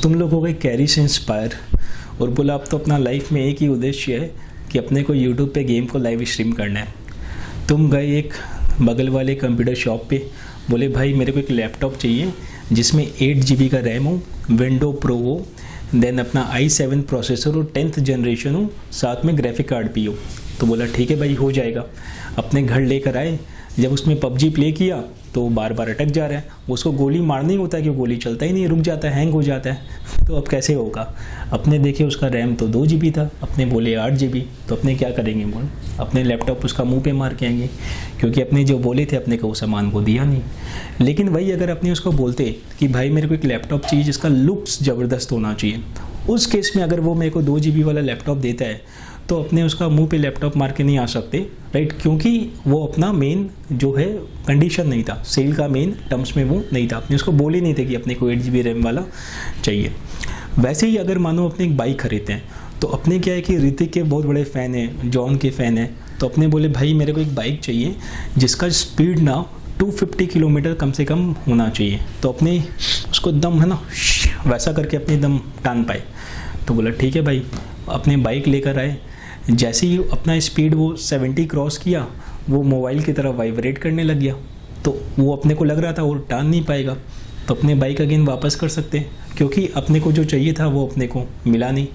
तुम लोग हो गए कैरी से इंस्पायर और बोला अब तो अपना लाइफ में एक ही उद्देश्य है कि अपने को यूट्यूब पे गेम को लाइव स्ट्रीम करना है। तुम गए एक बगल वाले कंप्यूटर शॉप पे, बोले भाई मेरे को एक लैपटॉप चाहिए जिसमें 8 GB का रैम हो, विंडो प्रो हो, देन अपना i7 प्रोसेसर हो, 10th जनरेशन हो, साथ में ग्राफिक कार्ड भी हो। तो बोला ठीक है भाई हो जाएगा। अपने घर लेकर आए, जब उसमें पबजी प्ले किया तो बार बार अटक जा रहा है। उसको गोली मारना ही होता है कि गोली चलता ही नहीं, रुक जाता है, हैंग हो जाता है। तो अब कैसे होगा। अपने देखे उसका रैम तो 2 GB था, अपने बोले 8 GB। तो अपने क्या करेंगे, बोल अपने लैपटॉप उसका मुंह पे मार के आएंगे, क्योंकि अपने जो बोले थे अपने को वो सामान को दिया नहीं। लेकिन वही अगर अपने उसको बोलते कि भाई मेरे को एक लैपटॉप चाहिए जिसका लुक्स ज़बरदस्त होना चाहिए, उस केस में अगर वो मेरे को 2 GB वाला लैपटॉप देता है तो अपने उसका मुंह पे लैपटॉप मार के नहीं आ सकते, राइट, क्योंकि वो अपना मेन जो है कंडीशन नहीं था, सेल का मेन टर्म्स में वो नहीं था। अपने उसको बोल ही नहीं थे कि अपने को 8 GB रैम वाला चाहिए। वैसे ही अगर मानो अपने एक बाइक खरीदते हैं तो अपने क्या है कि ऋतिक के बहुत बड़े फ़ैन हैं, जॉन के फ़ैन हैं, तो अपने बोले भाई मेरे को एक बाइक चाहिए जिसका स्पीड ना 250 किलोमीटर कम से कम होना चाहिए। तो अपने उसको दम है ना वैसा करके अपने दम टान पाए। तो बोला ठीक है भाई। अपने बाइक लेकर आए, जैसे ही अपना स्पीड वो 70 क्रॉस किया वो मोबाइल की तरह वाइब्रेट करने लग गया। तो वो अपने को लग रहा था वो टान नहीं पाएगा, तो अपने बाइक अगेन वापस कर सकते हैं, क्योंकि अपने को जो चाहिए था वो अपने को मिला नहीं।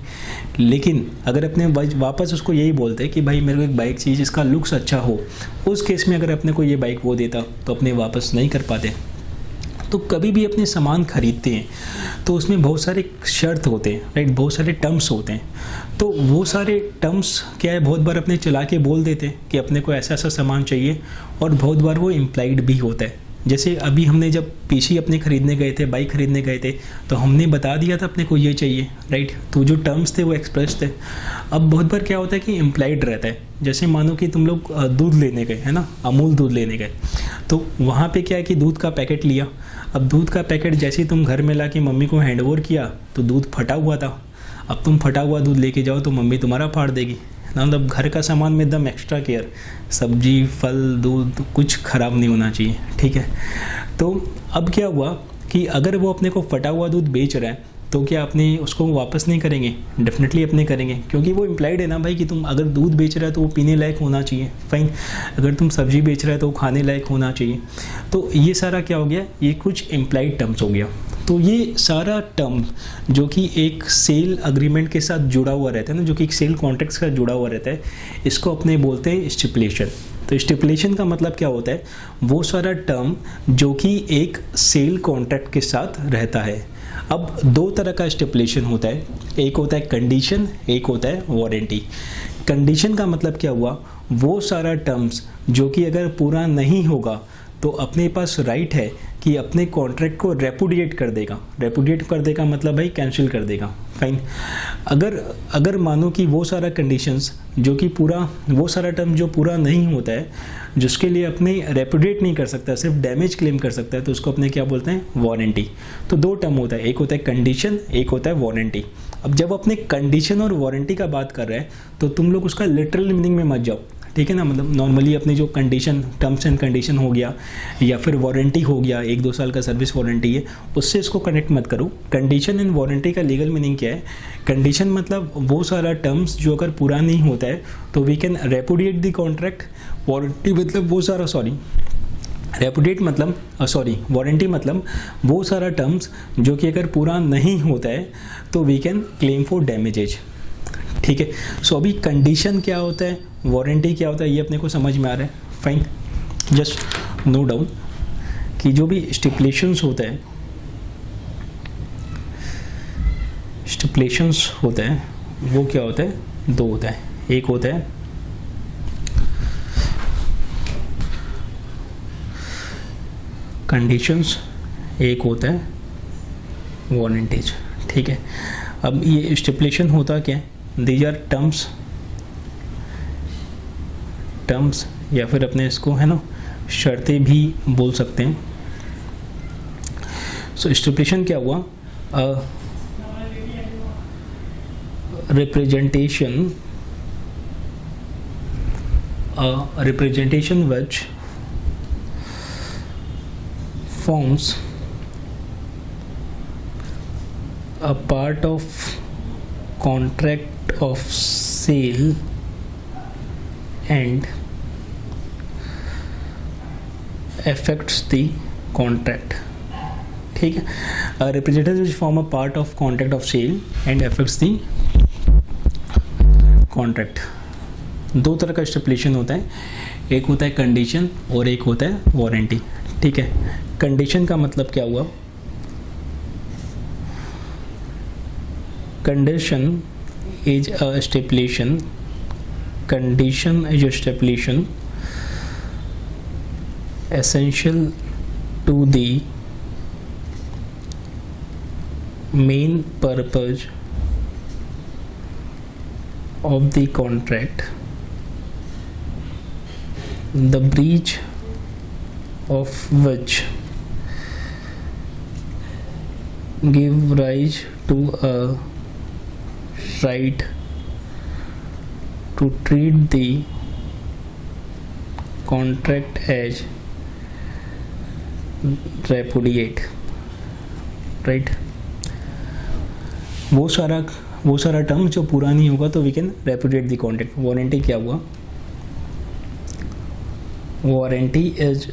लेकिन अगर अपने वापस उसको यही बोलते कि भाई मेरे को एक बाइक चाहिए जिसका लुक्स अच्छा हो, उस केस में अगर अपने को ये बाइक वो देता तो अपने वापस नहीं कर पाते। तो कभी भी अपने सामान खरीदते हैं तो उसमें बहुत सारे शर्त होते हैं, राइट, बहुत सारे टर्म्स होते हैं। तो वो सारे टर्म्स क्या है, बहुत बार अपने चला के बोल देते हैं कि अपने को ऐसा ऐसा सामान चाहिए, और बहुत बार वो इम्प्लाइड भी होता है। जैसे अभी हमने जब पीसी अपने ख़रीदने गए थे, बाइक ख़रीदने गए थे, तो हमने बता दिया था अपने को ये चाहिए, राइट, तो जो टर्म्स थे वो एक्सप्रेस थे। अब बहुत बार क्या होता है कि इम्प्लाइड रहता है। जैसे मानो कि तुम लोग दूध लेने गए, है ना, अमूल दूध लेने गए, तो वहाँ पे क्या है कि दूध का पैकेट लिया। अब दूध का पैकेट जैसे ही तुम घर में ला के मम्मी को हैंडओवर किया तो दूध फटा हुआ था। अब तुम फटा हुआ दूध लेके जाओ तो मम्मी तुम्हारा फाड़ देगी ना। मतलब घर का सामान में एकदम एक्स्ट्रा केयर, सब्जी, फल, दूध कुछ ख़राब नहीं होना चाहिए, ठीक है। तो अब क्या हुआ कि अगर वो अपने को फटा हुआ दूध बेच रहा है तो क्या अपने उसको वापस नहीं करेंगे? डेफिनेटली अपने करेंगे, क्योंकि वो इम्प्लाइड है ना भाई कि तुम अगर दूध बेच रहा है तो वो पीने लायक होना चाहिए, फाइन। अगर तुम सब्जी बेच रहा है तो वो खाने लायक होना चाहिए। तो ये सारा क्या हो गया, ये कुछ इम्प्लाइड टर्म्स हो गया। तो ये सारा टर्म जो कि एक सेल अग्रीमेंट के साथ जुड़ा हुआ रहता है ना, जो कि एक सेल कॉन्ट्रैक्ट के साथ जुड़ा हुआ रहता है, इसको अपने बोलते हैं स्टिपुलेशन। तो स्टिपुलेशन का मतलब क्या होता है, वो सारा टर्म जो कि एक सेल कॉन्ट्रैक्ट के साथ रहता है। अब 2 तरह का स्टिपुलेशन होता है, एक होता है कंडीशन, एक होता है वारंटी। कंडीशन का मतलब क्या हुआ, वो सारा टर्म्स जो कि अगर पूरा नहीं होगा तो अपने पास राइट है कि अपने कॉन्ट्रैक्ट को रेपुडिएट कर देगा। रेपुडिएट कर देगा मतलब भाई कैंसिल कर देगा, फाइन। अगर मानो कि वो सारा कंडीशंस जो कि पूरा, वो सारा टर्म जो पूरा नहीं होता है, जिसके लिए अपने रेपुडिएट नहीं कर सकता, सिर्फ डैमेज क्लेम कर सकता है, तो उसको अपने क्या बोलते हैं, वारंटी। तो 2 टर्म होता है, एक होता है कंडीशन, एक होता है वारंटी। अब जब अपने कंडीशन और वारंटी का बात कर रहे हैं तो तुम लोग उसका लिटरल मीनिंग में मत जाओ, ठीक है ना। मतलब नॉर्मली अपने जो कंडीशन, टर्म्स एंड कंडीशन हो गया या फिर वारंटी हो गया, 1-2 साल का सर्विस वारंटी है, उससे इसको कनेक्ट मत करो। कंडीशन एंड वारंटी का लीगल मीनिंग क्या है, कंडीशन मतलब वो सारा टर्म्स जो अगर पूरा नहीं होता है तो we can repudiate the contract. Warranty मतलब वो सारा, रेपुडिएट मतलब वारंटी मतलब वो सारा टर्म्स जो कि अगर पूरा नहीं होता है तो we can claim for damages, ठीक है। सो अभी कंडीशन क्या होता है, वारंटी क्या होता है, ये अपने को समझ में आ रहा है, फाइन। जस्ट नो डाउन कि जो भी स्टिपुलेशंस होता है, स्टिपुलेशंस होता है वो क्या होता है, 2 होता है। एक होता है कंडीशंस, एक होता है वारंटीज, ठीक है। अब ये स्टिपुलेशन होता क्या है, दीज आर टर्म्स या फिर अपने इसको है ना शर्तें भी बोल सकते हैं। सो स्टिपुलेशन क्या हुआ, representation which forms a part of contract of sale and affects the contract. ठीक है, representatives form a part of contract of sale and affects the contract. दो तरह का स्टिपुलेशन होता है, एक होता है कंडीशन और एक होता है वारंटी. ठीक है, कंडीशन का मतलब क्या हुआ? Condition is a stipulation. Condition is a stipulation essential to the main purpose of the contract, the breach of which give rise to a right to treat the contract as repudiate. Right, वो सारा term जो पूरा नहीं होगा तो we can repudiate the contract. Warranty क्या हुआ? Warranty is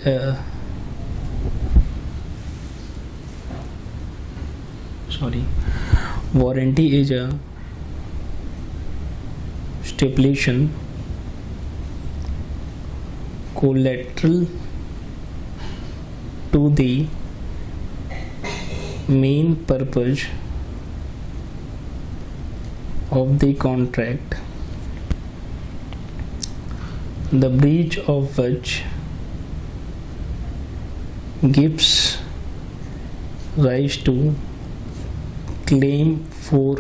warranty is a stipulation collateral to the main purpose of the contract, the breach of which gives rise to claim for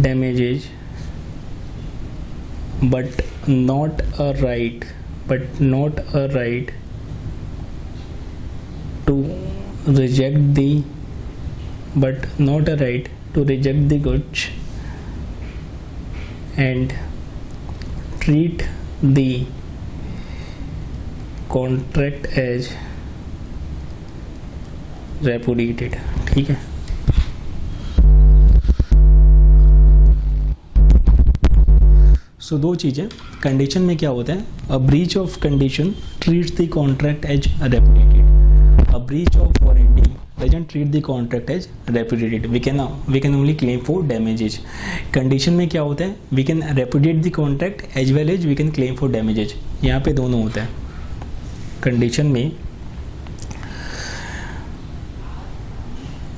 damages but not a right to reject the goods and treat the contract as repudiated. ठीक है, सो दो चीज़ें. Condition में क्या होता है? A breach of condition treats the contract as repudiated. A breach of warranty doesn't treat the contract as repudiated. We can only claim for damages. Condition में क्या होता है? We can repudiate the contract as well as we can claim for damages. यहाँ पे दोनों होता है. Condition में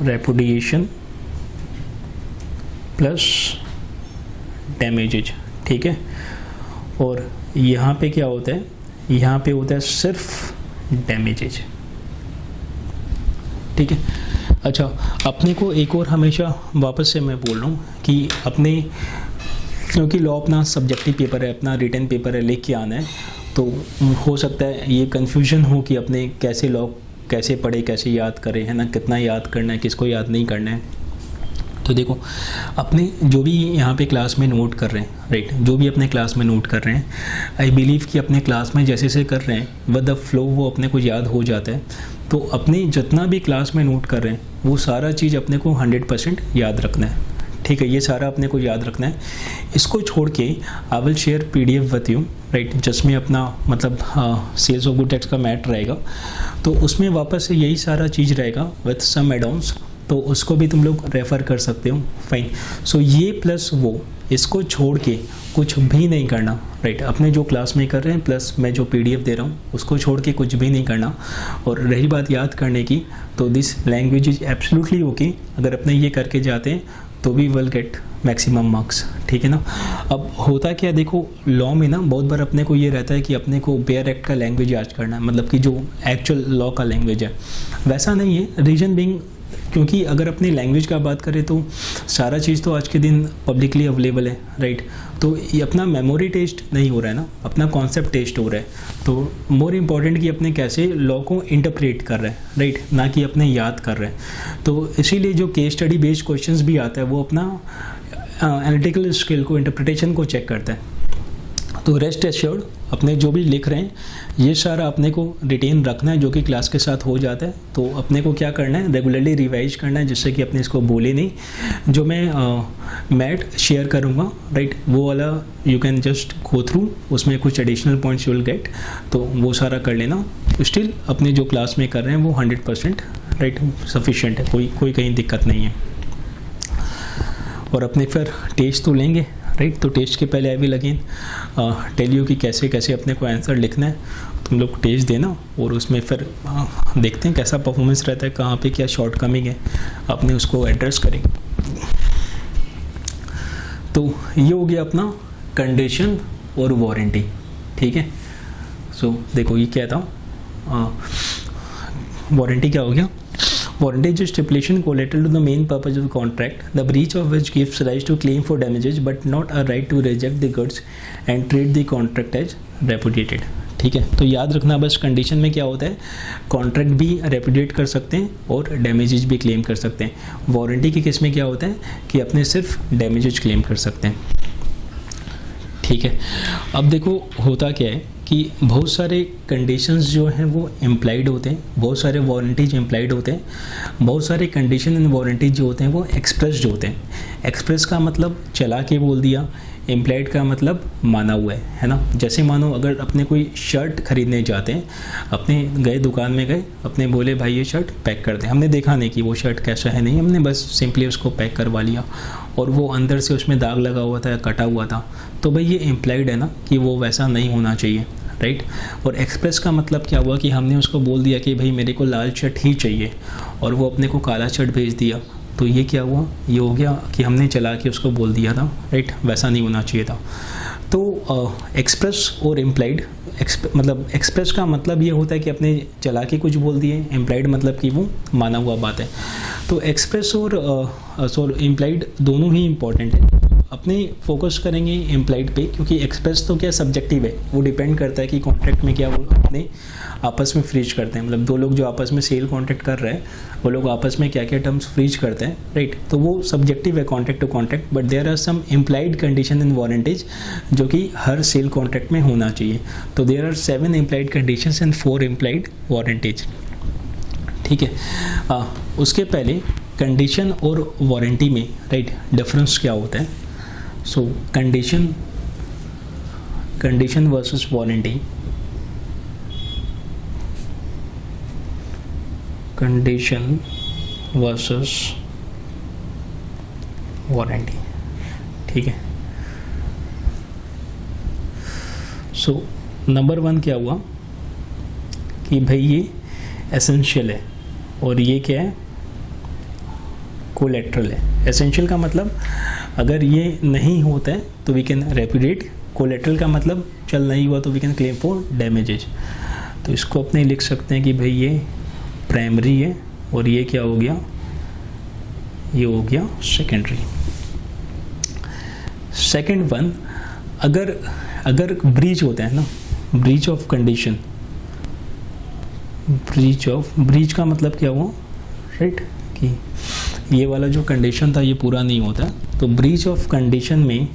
रेपुडिएशन प्लस डैमेजेज. ठीक है, और यहाँ पे क्या होता है? यहाँ पे होता है सिर्फ डैमेजेज. ठीक है, अच्छा, अपने को एक और हमेशा वापस से मैं बोल रहा हूँ कि अपने, क्योंकि लॉ अपना सब्जेक्टिव पेपर है, अपना रिटन पेपर है, लेके आना है, तो हो सकता है ये कन्फ्यूजन हो कि अपने कैसे लॉ कैसे पढ़े, कैसे याद करें, है ना, कितना याद करना है, किसको याद नहीं करना है. तो देखो, अपने जो भी यहाँ पे क्लास में नोट कर रहे हैं, राइट, जो भी अपने क्लास में नोट कर रहे हैं, आई बिलीव कि अपने क्लास में जैसे से कर रहे हैं विद द फ्लो वो अपने को याद हो जाता है. तो अपने जितना भी क्लास में नोट कर रहे हैं वो सारा चीज़ अपने को 100% याद रखना है. ठीक है, ये सारा अपने को याद रखना है. इसको छोड़ के I will share PDF with you, right, जिसमें अपना मतलब सेल्स ऑफ गुड टैक्स का मैट रहेगा. तो उसमें वापस से यही सारा चीज़ रहेगा विथ सम एड-ऑन्स, तो उसको भी तुम लोग रेफ़र कर सकते हो. फाइन. सो ये प्लस वो, इसको छोड़ के कुछ भी नहीं करना, राइट. अपने जो क्लास में कर रहे हैं प्लस मैं जो PDF दे रहा हूँ उसको छोड़ के कुछ भी नहीं करना. और रही बात याद करने की, तो this language is absolutely okay. अगर अपने ये करके जाते हैं तो भी विल गेट मैक्सिमम मार्क्स. ठीक है ना. अब होता क्या, देखो लॉ में ना बहुत बार अपने को ये रहता है कि अपने को बेयर एक्ट का लैंग्वेज याद करना है, मतलब कि जो एक्चुअल लॉ का लैंग्वेज है. वैसा नहीं है. रीजन बीइंग, क्योंकि अगर अपनी लैंग्वेज का बात करें तो सारा चीज़ तो आज के दिन पब्लिकली अवेलेबल है, राइट. तो ये अपना मेमोरी टेस्ट नहीं हो रहा है ना, अपना कॉन्सेप्ट टेस्ट हो रहा है. तो मोर इम्पॉर्टेंट कि अपने कैसे लॉ को इंटरप्रेट कर रहे हैं, राइट, ना कि अपने याद कर रहे हैं. तो इसीलिए जो केस स्टडी बेस्ड क्वेश्चंस भी आता है वो अपना एनालिटिकल स्किल को, इंटरप्रिटेशन को चेक करता है. तो रेस्ट एश्योर्ड अपने जो भी लिख रहे हैं ये सारा अपने को रिटेन रखना है, जो कि क्लास के साथ हो जाता है। तो अपने को क्या करना है, रेगुलरली रिवाइज करना है, जिससे कि अपने इसको भूले नहीं। जो मैं मैट शेयर करूँगा राइट, वो वाला you can just go through, उसमें कुछ additional points you will get, तो वो सारा कर लेना। स्टिल अपने जो क्लास में कर रहे हैं वो 100% राइट सफिशिएंट है, कोई कहीं दिक्कत नहीं है। और अपने फिर टेस्ट तो लेंगे राइट, तो टेस्ट के पहले I will again tell you कि कैसे कैसे अपने को आंसर लिखना है। तुम लोग टेस्ट देना और उसमें फिर देखते हैं कैसा परफॉर्मेंस रहता है, कहाँ पे क्या शॉर्ट कमिंग है, अपने उसको एड्रेस करेंगे। तो ये हो गया अपना कंडीशन और वारंटी, ठीक है। सो देखो ये क्या था, वारंटी क्या हो गया, warranty is stipulation collateral to the main purpose of the contract, the breach of which gives rise to claim for damages but not a right to reject the goods and treat the contract as repudiated, ठीक है। तो याद रखना बस condition में क्या होता है, कॉन्ट्रैक्ट भी रेपुडिएट कर सकते हैं और डैमेजेस भी क्लेम कर सकते हैं। वारंटी के केस में क्या होता है कि अपने सिर्फ डैमेजेस क्लेम कर सकते हैं, ठीक है। अब देखो होता क्या है कि बहुत सारे कंडीशंस जो हैं वो इम्प्लाइड होते हैं, बहुत सारे वारंटीज इम्प्लाइड होते हैं, बहुत सारे कंडीशन एंड वारंटीज जो होते हैं वो एक्सप्रेस्ड होते हैं। एक्सप्रेस का मतलब चला के बोल दिया, इम्प्लाइड का मतलब माना हुआ है ना। जैसे मानो अगर अपने कोई शर्ट खरीदने जाते हैं, अपने गए दुकान में गए, अपने बोले भाई ये शर्ट पैक कर दें, हमने देखा नहीं कि वो शर्ट कैसा है, नहीं, हमने बस सिंपली उसको पैक करवा लिया और वो अंदर से उसमें दाग लगा हुआ था या कटा हुआ था, तो भाई ये इम्प्लाइड है ना कि वो वैसा नहीं होना चाहिए राइट। और एक्सप्रेस का मतलब क्या हुआ कि हमने उसको बोल दिया कि भाई मेरे को लाल शर्ट ही चाहिए और वो अपने को काला शर्ट भेज दिया, तो ये क्या हुआ, ये हो गया कि हमने चला के उसको बोल दिया था राइट, वैसा नहीं होना चाहिए था। तो एक्सप्रेस और इम्प्लाइड, मतलब एक्सप्रेस का मतलब ये होता है कि अपने चला के कुछ बोल दिए, इम्प्लाइड मतलब कि वो माना हुआ बात है। तो एक्सप्रेस और इम्प्लाइड दोनों ही इम्पॉर्टेंट है। अपने फोकस करेंगे इम्प्लाइड पे, क्योंकि एक्सप्रेस तो क्या सब्जेक्टिव है, वो डिपेंड करता है कि कॉन्ट्रैक्ट में क्या वो अपने आपस में फ्रीज करते हैं, मतलब दो लोग जो आपस में सेल कॉन्ट्रैक्ट कर रहे हैं वो लोग आपस में क्या क्या टर्म्स फ्रीज करते हैं राइट। तो वो सब्जेक्टिव है contract to contract, but there are some implied condition and warranties जो कि हर सेल कॉन्ट्रैक्ट में होना चाहिए। तो there are 7 implied conditions and 4 implied warranties, ठीक है। उसके पहले कंडीशन और वारंटी में राइट डिफरेंस क्या होता है। सो condition versus warranty, condition versus warranty, ठीक है। सो नंबर 1 क्या हुआ कि भाई ये एसेंशियल है और ये क्या है, कोलेट्रल है। एसेंशियल का मतलब अगर ये नहीं होता है तो वी कैन रेपुडिएट, कोलेट्रल का मतलब चल नहीं हुआ तो we can claim for damages. तो इसको अपने लिख सकते हैं कि भाई ये प्राइमरी है और ये क्या हो गया, ये हो गया सेकेंडरी। सेकेंड वन, अगर ब्रीच होता है ना, ब्रीच ऑफ कंडीशन, ब्रीच का मतलब क्या हुआ राइट, कि ये वाला जो कंडीशन था ये पूरा नहीं होता, तो ब्रीच ऑफ कंडीशन में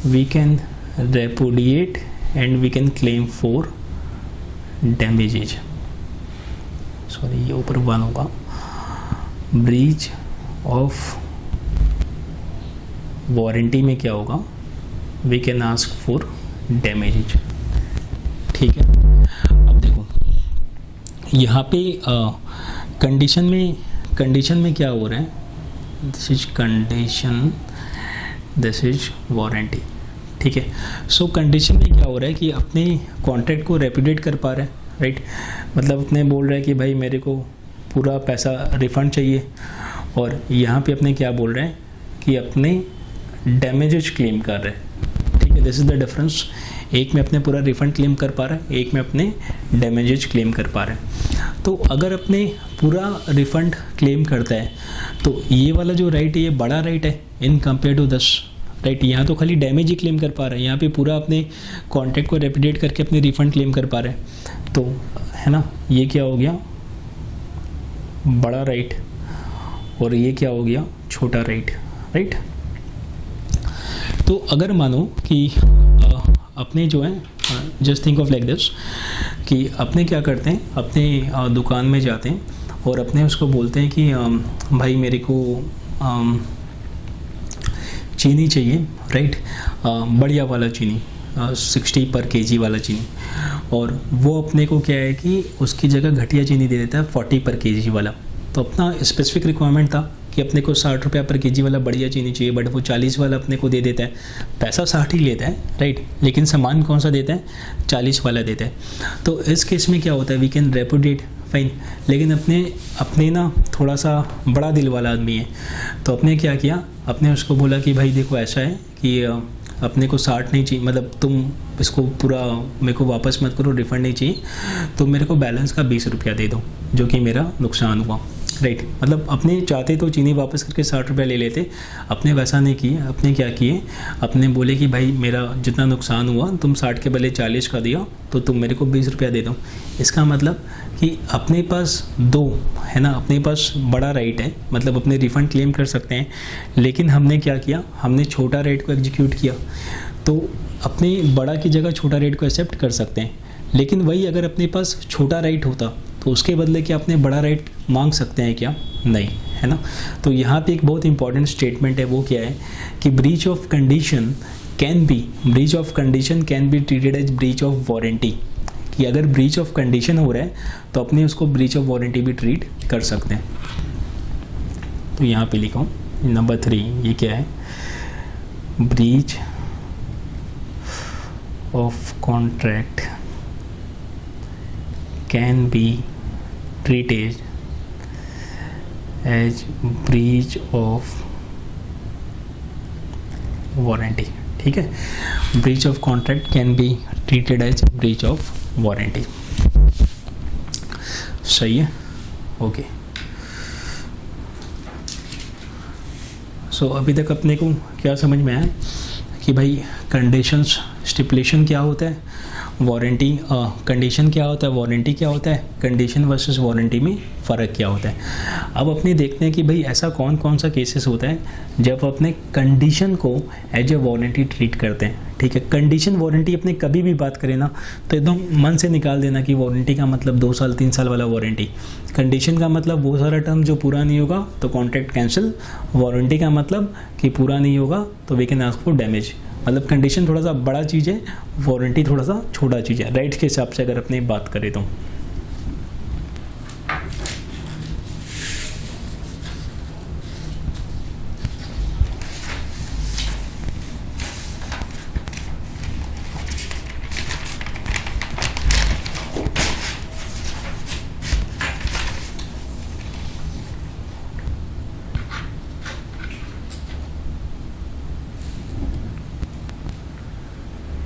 we can repudiate and we can claim for damages. Sorry ये ऊपर 1 होगा, ब्रीच ऑफ वारंटी में क्या होगा, we can ask for damages, ठीक है। अब देखो यहाँ पे कंडीशन में क्या हो रहा है, this is condition, this is warranty, ठीक है। सो कंडीशन में क्या हो रहा है कि अपने कॉन्ट्रैक्ट को रेपुडिएट कर पा रहे हैं राइट, मतलब अपने बोल रहे हैं कि भाई मेरे को पूरा पैसा रिफंड चाहिए, और यहाँ पे अपने क्या बोल रहे हैं कि अपने डैमेजेज क्लेम कर रहे हैं, ठीक है। दिस इज द डिफरेंस, एक में अपने पूरा रिफंड क्लेम कर पा रहे हैं, एक में अपने डैमेजेज क्लेम कर पा रहे हैं। तो अगर अपने पूरा रिफंड क्लेम करता है तो ये वाला जो राइट है ये बड़ा राइट है इन कंपेयर टू दस राइट। यहाँ तो खाली डैमेज ही क्लेम कर पा रहे हैं, यहाँ पे पूरा अपने कॉन्ट्रैक्ट को रेपुडिएट करके अपने रिफंड क्लेम कर पा रहे हैं, तो है ना, ये क्या हो गया बड़ा राइट और ये क्या हो गया छोटा राइट, राइट। तो अगर मानो कि अपने जो है just think of like this कि अपने क्या करते हैं, अपने दुकान में जाते हैं और अपने उसको बोलते हैं कि भाई मेरे को चीनी चाहिए, राइट, बढ़िया वाला चीनी, 60 पर केजी वाला चीनी, और वो अपने को क्या है कि उसकी जगह घटिया चीनी दे देता है 40 पर केजी वाला। तो अपना स्पेसिफिक रिक्वायरमेंट था कि अपने को 60 रुपया पर केजी वाला बढ़िया चीनी चाहिए, बट वो 40 वाला अपने को दे देता है। पैसा 60 ही लेता है, राइट, लेकिन सामान कौन सा देता है, 40 वाला देता है। तो इस केस में क्या होता है, वी कैन रेपुडिएट, फाइन, लेकिन अपने ना थोड़ा सा बड़ा दिल वाला आदमी है, तो अपने क्या किया, अपने उसको बोला कि भाई देखो ऐसा है कि अपने को 60 नहीं चाहिए, मतलब तुम इसको पूरा मेरे को वापस मत करो, रिफ़ंड नहीं चाहिए, तो मेरे को बैलेंस का 20 रुपया दे दो जो कि मेरा नुकसान हुआ, राइट। मतलब अपने चाहते तो चीनी वापस करके 60 रुपया ले लेते, अपने वैसा नहीं किए। अपने क्या किए, अपने बोले कि भाई मेरा जितना नुकसान हुआ तुम 60 के बदले 40 का दिया, तो तुम मेरे को 20 रुपया दे दो। इसका मतलब कि अपने पास दो है ना, अपने पास बड़ा राइट है, मतलब अपने रिफ़ंड क्लेम कर सकते हैं, लेकिन हमने क्या किया, हमने छोटा रेट को एग्जीक्यूट किया। तो अपने बड़ा की जगह छोटा रेट को एक्सेप्ट कर सकते हैं, लेकिन वही अगर अपने पास छोटा राइट होता तो उसके बदले क्या अपने बड़ा राइट मांग सकते हैं क्या, नहीं, है ना। तो यहाँ पे एक बहुत इंपॉर्टेंट स्टेटमेंट है, वो क्या है कि breach of condition can be treated as breach of warranty, कि अगर ब्रीच ऑफ कंडीशन हो रहा है तो अपने उसको ब्रीच ऑफ वारंटी भी ट्रीट कर सकते हैं। तो यहाँ पे लिखो नंबर 3, ये क्या है, breach of contract can be treated as breach of warranty, ठीक है, breach of contract can be treated as breach of warranty, सही है, ओके। सो अभी तक अपने को क्या समझ में आया कि भाई कंडीशंस, स्टिपुलेशन क्या होता है, वारंटी कंडीशन क्या होता है, वारंटी क्या होता है, कंडीशन वर्सेस वारंटी में फ़र्क क्या होता है। अब अपने देखते हैं कि भाई ऐसा कौन कौन सा केसेस होता है जब अपने कंडीशन को एज ए वारंटी ट्रीट करते हैं, ठीक है। कंडीशन वारंटी अपने कभी भी बात करें ना तो एकदम मन से निकाल देना कि वारंटी का मतलब 2 साल 3 साल वाला वारंटी, कंडीशन का मतलब वो सारा टर्म जो पूरा नहीं होगा तो कॉन्ट्रैक्ट कैंसिल, वारंटी का मतलब कि पूरा नहीं होगा तो we can ask for damage. मतलब कंडीशन थोड़ा सा बड़ा चीज़ है, वारंटी थोड़ा सा छोटा चीज़ है, राइट्स के हिसाब से अगर अपने बात करें तो।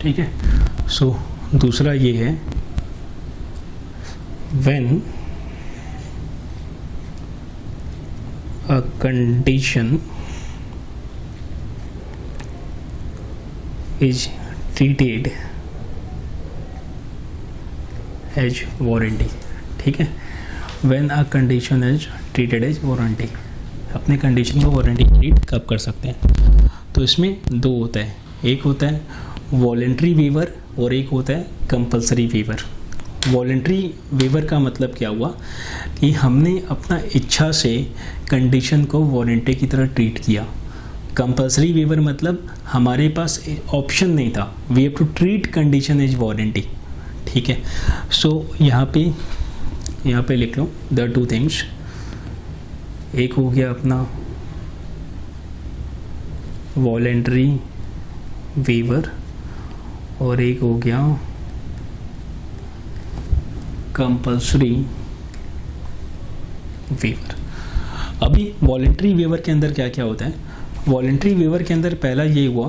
ठीक है, सो दूसरा ये है when a condition is treated as warranty, ठीक है, when a condition is treated as warranty, अपने कंडीशन को वारंटी ट्रीट कब कर सकते हैं। तो इसमें 2 होता है, एक होता है वॉलेंट्री वेवर और एक होता है कंपलसरी वेवर। वॉलेंट्री वेवर का मतलब क्या हुआ कि हमने अपना इच्छा से कंडीशन को वारंटी की तरह ट्रीट किया। कंपलसरी वेवर मतलब हमारे पास ऑप्शन नहीं था, we have to treat condition as warranty, ठीक है। सो यहाँ पे लिख लो द 2 थिंग्स, एक हो गया अपना वॉलेंट्री वेवर और एक हो गया कंपल्सरी वेवर। अभी वॉलेंट्री वेवर के अंदर क्या क्या होता है, वॉलेंट्री वेवर के अंदर पहला ये हुआ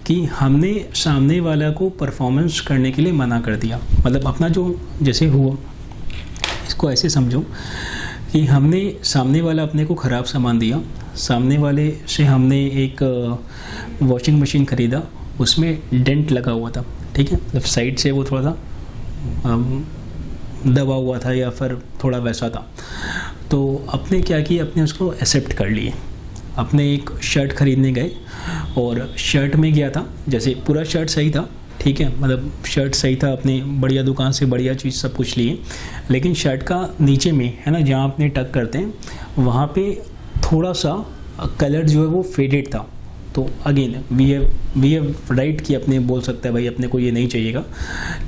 कि हमने सामने वाला को परफॉर्मेंस करने के लिए मना कर दिया। मतलब अपना जो जैसे हुआ, इसको ऐसे समझो कि हमने सामने वाला अपने को ख़राब सामान दिया, सामने वाले से हमने एक वॉशिंग मशीन ख़रीदा, उसमें डेंट लगा हुआ था, ठीक है, मतलब साइड से वो थोड़ा सा दबा हुआ था या फिर थोड़ा वैसा था। तो अपने क्या किया, अपने उसको एक्सेप्ट कर लिए। अपने एक शर्ट ख़रीदने गए और शर्ट में गया था, जैसे पूरा शर्ट सही था ठीक है, मतलब शर्ट सही था, अपने बढ़िया दुकान से बढ़िया चीज़ सब कुछ लिए, लेकिन शर्ट का नीचे में है ना, जहाँ अपने टक करते हैं वहाँ पे थोड़ा सा कलर जो है वो फेडेड था। तो अगेन वी हैव राइट कि अपने बोल सकते हैं भाई अपने को ये नहीं चाहिएगा,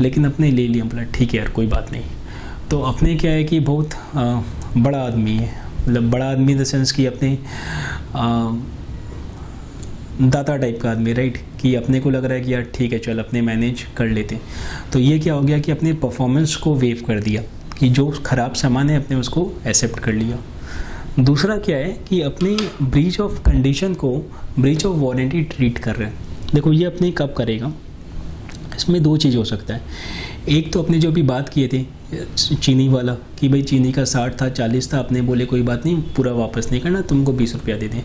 लेकिन अपने ले लिया, मतलब ठीक है यार कोई बात नहीं। तो अपने क्या है कि बहुत बड़ा आदमी है, मतलब बड़ा आदमी इन द सेंस कि अपने दाता टाइप का आदमी, राइट, कि अपने को लग रहा है कि यार ठीक है चल अपने मैनेज कर लेते हैं। तो ये क्या हो गया कि अपने परफॉर्मेंस को वेव कर दिया, कि जो ख़राब सामान है अपने उसको एक्सेप्ट कर लिया। दूसरा क्या है कि अपने ब्रीच ऑफ कंडीशन को ब्रीच ऑफ वारंटी ट्रीट कर रहे हैं। देखो ये अपने कब करेगा, इसमें दो चीज़ हो सकता है। एक तो अपने जो भी बात किए थे चीनी वाला कि भाई चीनी का 60 था 40 था, अपने बोले कोई बात नहीं पूरा वापस नहीं करना, तुमको 20 रुपया दे दें।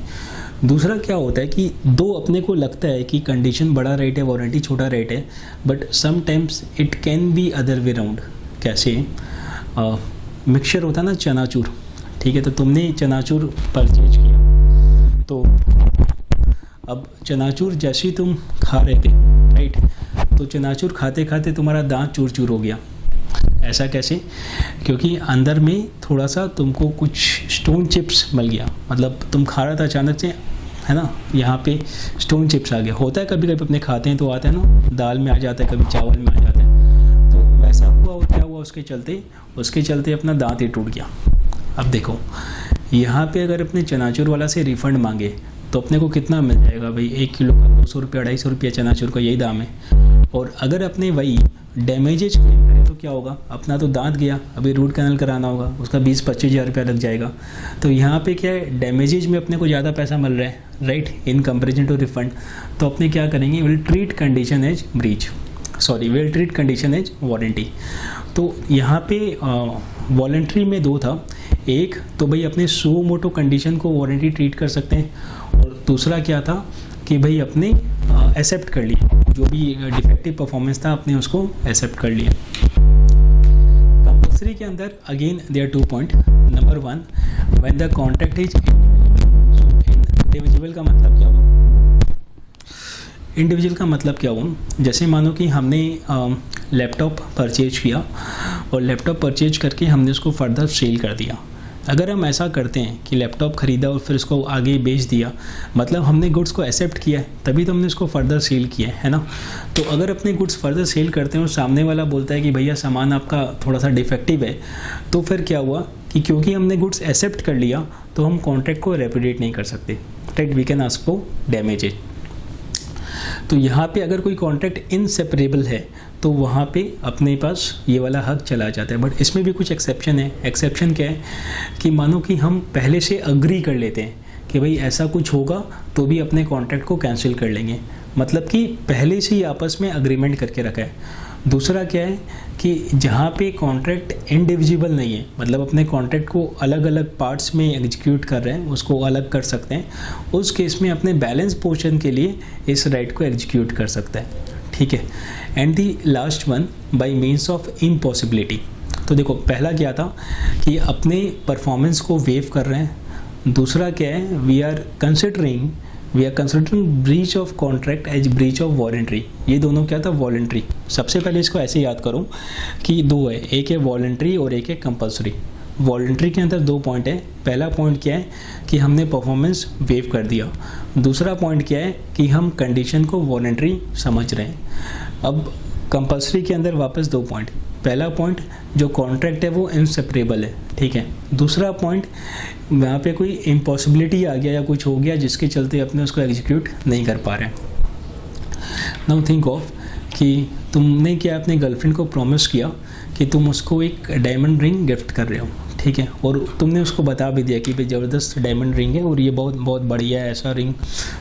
दूसरा क्या होता है कि दो अपने को लगता है कि कंडीशन बड़ा रेट है वारंटी छोटा रेट है, but sometimes it can be other way round. कैसे? मिक्सचर होता है ना चनाचूर, ठीक है, तो तुमने चनाचूर परचेज किया, तो अब चनाचूर जैसे ही तुम खा रहे थे, राइट, तो चनाचूर खाते खाते तुम्हारा दांत चूर चूर हो गया। ऐसा कैसे? क्योंकि अंदर में थोड़ा सा तुमको कुछ स्टोन चिप्स मिल गया, मतलब तुम खा रहा था अचानक से, है ना, यहाँ पे स्टोन चिप्स आ गया। होता है कभी कभी अपने खाते हैं तो आता है ना, दाल में आ जाता है, कभी चावल में आ जाता है, तो वैसा हुआ और क्या हुआ, उसके चलते अपना दांत ही टूट गया। अब देखो यहाँ पे अगर अपने चनाचूर वाला से रिफ़ंड मांगे तो अपने को कितना मिल जाएगा भाई, 1 किलो का 200 रुपया 250 रुपया चनाचूर का यही दाम है। और अगर अपने वही डैमेजेज क्लेम करें तो क्या होगा, अपना तो दांत गया, अभी रूट कैनल कराना होगा, उसका 20-25 हज़ार रुपया लग जाएगा। तो यहाँ पे क्या है, डैमेजेज में अपने को ज़्यादा पैसा मिल रहा है, right, in comparison to refund. तो अपने क्या करेंगे, will treat condition as breach, will treat condition as warranty. तो यहाँ पे वॉलंटरी में दो था, एक तो भाई अपने सो मोटो कंडीशन को वारंटी ट्रीट कर सकते हैं, और दूसरा क्या था कि भाई अपने एक्सेप्ट कर लिया, जो भी डिफेक्टिव परफॉर्मेंस था अपने उसको एक्सेप्ट कर लिया। कंपल्सरी के अंदर again there 2 point. Number 1, when the contract is individual का मतलब क्या हुआ? इंडिविजुअल का मतलब क्या हुआ, जैसे मानो कि हमने लैपटॉप परचेज किया और लैपटॉप परचेज करके हमने उसको फर्दर सेल कर दिया। अगर हम ऐसा करते हैं कि लैपटॉप ख़रीदा और फिर उसको आगे बेच दिया, मतलब हमने गुड्स को एक्सेप्ट किया है तभी तो हमने उसको फर्दर सेल किया है ना। तो अगर अपने गुड्स फर्दर सेल करते हैं और सामने वाला बोलता है कि भैया सामान आपका थोड़ा सा डिफेक्टिव है, तो फिर क्या हुआ कि क्योंकि हमने गुड्स एक्सेप्ट कर लिया तो हम कॉन्ट्रैक्ट को रेपुडिएट नहीं कर सकते, right, we can ask for damages. तो यहाँ पे अगर कोई कॉन्ट्रैक्ट इनसेपरेबल है तो वहाँ पे अपने पास ये वाला हक चला जाता है। बट इसमें भी कुछ एक्सेप्शन है। एक्सेप्शन क्या है कि मानो कि हम पहले से अग्री कर लेते हैं कि भाई ऐसा कुछ होगा तो भी अपने कॉन्ट्रैक्ट को कैंसिल कर लेंगे, मतलब कि पहले से ही आपस में अग्रीमेंट करके रखा है। दूसरा क्या है कि जहाँ पे कॉन्ट्रैक्ट इंडिविजुअल नहीं है, मतलब अपने कॉन्ट्रैक्ट को अलग अलग पार्ट्स में एग्जीक्यूट कर रहे हैं, उसको अलग कर सकते हैं, उस केस में अपने बैलेंस पोर्शन के लिए इस राइट को एग्जीक्यूट कर सकता है, ठीक है। And the last one, bye means of impossibility. तो देखो पहला क्या था कि अपने परफॉर्मेंस को वेव कर रहे हैं। दूसरा क्या है, we are considering breach of contract as breach of voluntary. ये दोनों क्या था, वॉलंटरी। सबसे पहले इसको ऐसे याद करो कि दो है, एक है वॉलंटरी और एक है कंपल्सरी। वॉलंटरी के अंदर 2 पॉइंट है। पहला पॉइंट क्या है कि हमने परफॉर्मेंस वेव कर दिया। दूसरा पॉइंट क्या है कि हम कंडीशन को वॉलंटरी समझ रहे हैं। अब कंपल्सरी के अंदर वापस 2 पॉइंट। पहला पॉइंट जो कॉन्ट्रैक्ट है वो इनसेपरेबल है, ठीक है। दूसरा पॉइंट वहाँ पे कोई इम्पॉसिबिलिटी आ गया या कुछ हो गया जिसके चलते अपने उसको एग्जीक्यूट नहीं कर पा रहे। नाउ थिंक ऑफ कि तुमने क्या अपने गर्लफ्रेंड को प्रॉमिस किया कि तुम उसको एक डायमंड रिंग गिफ्ट कर रहे हो, ठीक है, और तुमने उसको बता भी दिया कि भाई ज़बरदस्त डायमंड रिंग है और ये बहुत बहुत बढ़िया है, ऐसा रिंग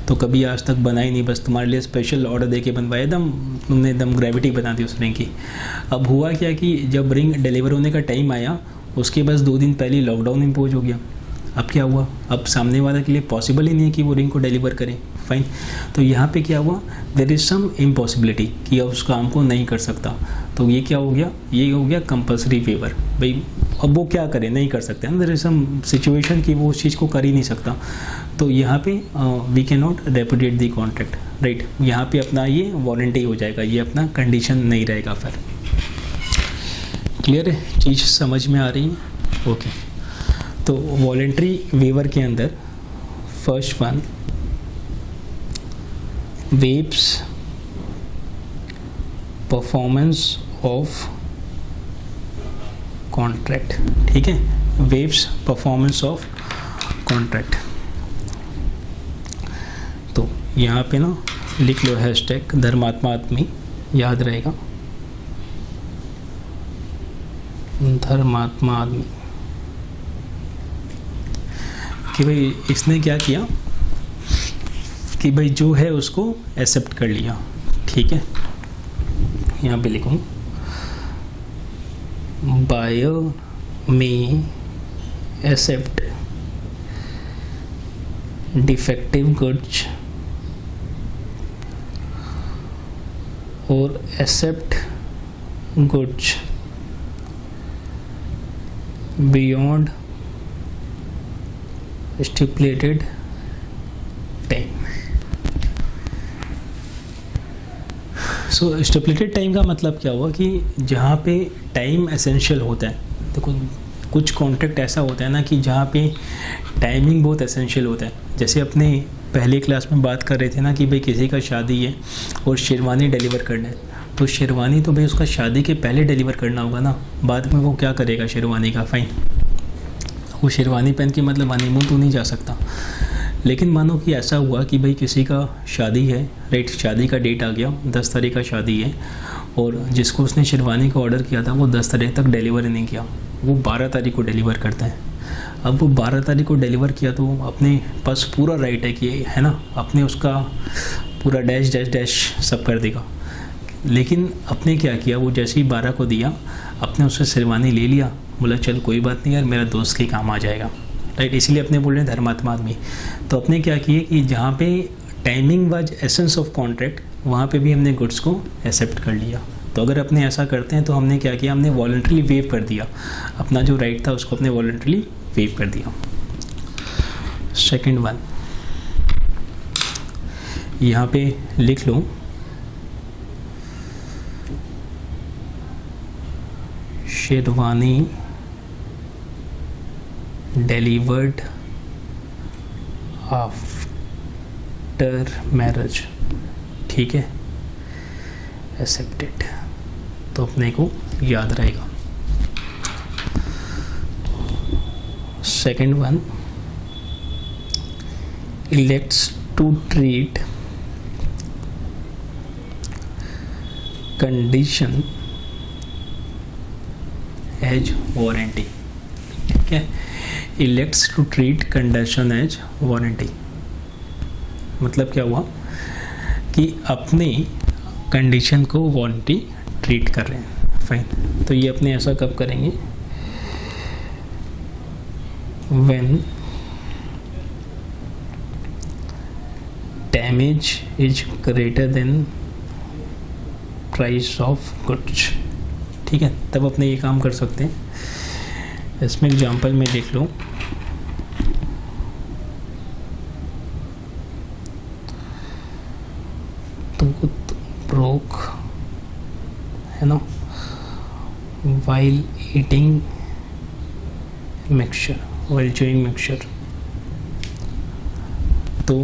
तो कभी आज तक बना ही नहीं, बस तुम्हारे लिए स्पेशल ऑर्डर दे के बनवाया, एकदम तुमने एकदम ग्रेविटी बना दी उस रिंग की। अब हुआ क्या कि जब रिंग डिलीवर होने का टाइम आया उसके बस 2 दिन पहले लॉकडाउन इम्पोज हो गया। अब क्या हुआ, अब सामने वाले के लिए पॉसिबल ही नहीं है कि वो रिंग को डिलीवर करें, फाइन। तो यहाँ पे क्या हुआ, देयर इज़ सम इम्पॉसिबिलिटी कि अब उस काम को नहीं कर सकता। तो ये क्या हो गया, ये हो गया कंपल्सरी वेवर। भाई अब वो क्या करे, नहीं कर सकते, देयर इज सम सिचुएशन कि वो उस चीज़ को कर ही नहीं सकता। तो यहाँ पे we can not repudiate the contract, right. यहाँ पे अपना ये वारंटी हो जाएगा, ये अपना कंडीशन नहीं रहेगा फिर। क्लियर है, चीज़ समझ में आ रही है? ओके। तो वॉलेंट्री वेवर के अंदर first one, waves performance of contract, ठीक है, वेव्स परफॉर्मेंस ऑफ कॉन्ट्रैक्ट। तो यहाँ पे ना लिख लो हैशटैग धर्मात्मा आदमी, याद रहेगा, धर्मात्मा आदमी, कि भाई इसने क्या किया कि भाई जो है उसको एक्सेप्ट कर लिया, ठीक है। यहाँ पे लिखूँ, buyer may accept defective goods और accept goods beyond stipulated time. So stipulated time का मतलब क्या हुआ कि जहाँ पे टाइम एसेंशियल होता है, देखो कुछ कॉन्ट्रैक्ट ऐसा होता है ना कि जहाँ पे टाइमिंग बहुत एसेंशियल होता है। जैसे अपने पहली क्लास में बात कर रहे थे ना कि भाई किसी का शादी है और शेरवानी डिलीवर करना है, तो शेरवानी तो भाई उसका शादी के पहले डिलीवर करना होगा ना, बाद में वो क्या करेगा शेरवानी का, फाइन। वो शेरवानी पहन के मतलब हनीमून तो नहीं जा सकता। लेकिन मानो कि ऐसा हुआ कि भाई किसी का शादी है, राइट, शादी का डेट आ गया, 10 तारीख का शादी है, और जिसको उसने शेरवानी का ऑर्डर किया था वो 10 तारीख तक डिलीवर नहीं किया, वो 12 तारीख को डिलीवर करता है। अब वो 12 तारीख को डिलीवर किया तो अपने पास पूरा राइट है कि है ना, अपने उसका पूरा डैश डैश डैश सब कर देगा। लेकिन अपने क्या किया, वो जैसे ही 12 को दिया, अपने उससे शेरवानी ले लिया, बोला चल कोई बात नहीं यार, मेरा दोस्त के काम आ जाएगा, राइट। इसीलिए अपने बोल रहे हैं धर्मात्मा आदमी। तो अपने क्या किए कि जहाँ पे timing was essence of contract, वहाँ पे भी हमने गुड्स को एक्सेप्ट कर लिया। तो अगर अपने ऐसा करते हैं तो हमने क्या किया, हमने वॉलंटरीली वेव कर दिया, अपना जो राइट था उसको अपने वॉलंटरीली वेव कर दिया। सेकंड वन, यहाँ पे लिख लो, शेरवानी डिलीवर्ड आफ्टर मैरिज, ठीक है, एक्सेप्टेड। तो अपने को याद रहेगा। Second one, elects to treat condition as warranty, ठीक है। Elects to treat condition as warranty मतलब क्या हुआ कि अपने कंडीशन को वारंटी ट्रीट कर रहे हैं, फाइन। तो ये अपने ऐसा कब करेंगे, when damage is greater than price of goods, ठीक है, तब अपने ये काम कर सकते हैं। इसमें एग्जांपल में देख लो, टूथ ब्रोक, है ना, while eating mixture, while chewing mixture, तो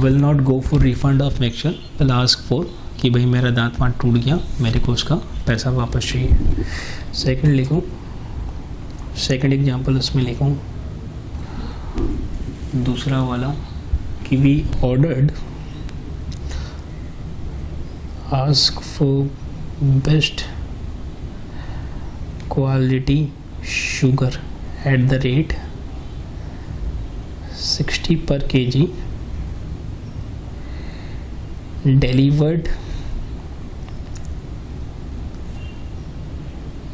will not go for refund of mixture, will ask for कि भाई मेरा दांत वाँत टूट गया, मेरे को उसका पैसा वापस चाहिए। सेकंड लिखूँ, सेकंड एग्जांपल उसमें लिखूँ, दूसरा वाला कि we ordered ask for best quality sugar at the rate 60 per kg, delivered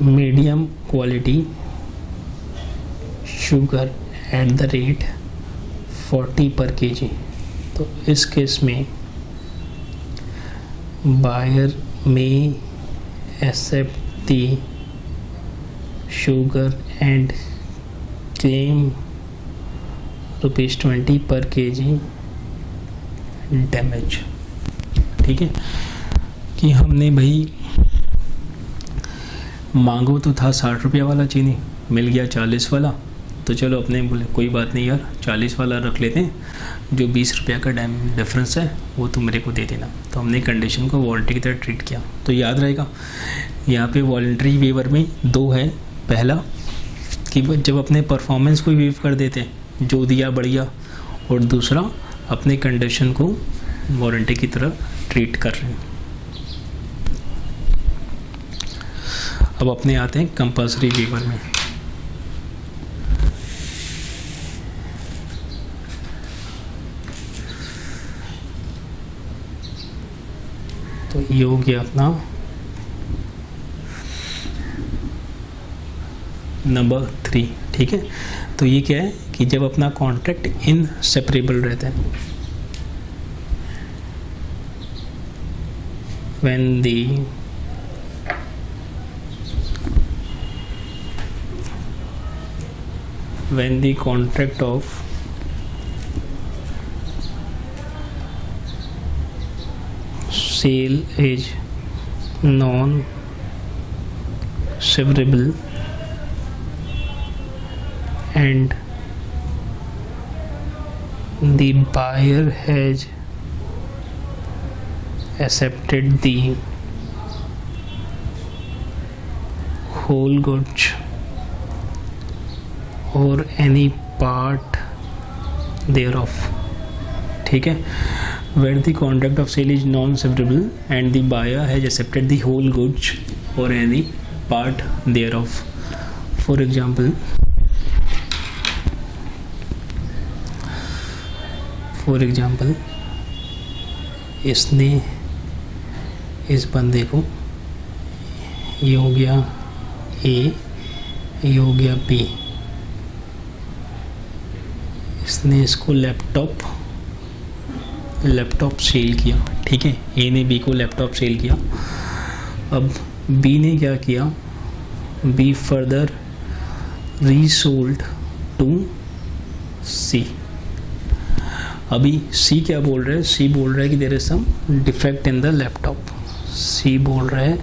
medium quality sugar 40 पर केजी। तो इस केस में buyer may accept the sugar and claim ₹20 per kg damage. ठीक है कि हमने भाई मांगो तो था 60 रुपये वाला चीनी, मिल गया 40 वाला, तो चलो अपने बोले कोई बात नहीं यार 40 वाला रख लेते हैं, जो 20 रुपये का डिफरेंस है वो तुम मेरे को दे देना। तो हमने कंडीशन को वॉलंटरी की तरह ट्रीट किया। तो याद रहेगा यहाँ पे वॉलंटरी वेवर में दो है, पहला कि जब अपने परफॉर्मेंस को वेव कर देते हैं जो दिया बढ़िया, और दूसरा अपने कंडीशन को वारंटी की तरह ट्रीट कर रहे हैं। अब अपने आते हैं कंपल्सरी वेवर में। तो ये हो गया अपना नंबर 3। ठीक है, तो ये क्या है कि जब अपना कॉन्ट्रैक्ट इनसेपरेबल रहता है, when the contract of sale is non-severable and the buyer has accepted the whole goods or any part thereof। ठीक है, where the contract of sale is non-severable and the buyer has accepted the whole goods or any part thereof। For example, इसने इस बंदे को, ये हो गया ए, ये हो गया बी, इसने इसको लैपटॉप सेल किया। ठीक है, ए ने बी को लैपटॉप सेल किया। अब बी ने क्या किया, बी फर्दर रीसोल्ड टू सी। अभी सी क्या बोल रहा है, सी बोल रहा है कि there is some defect in the laptop. C बोल रहा है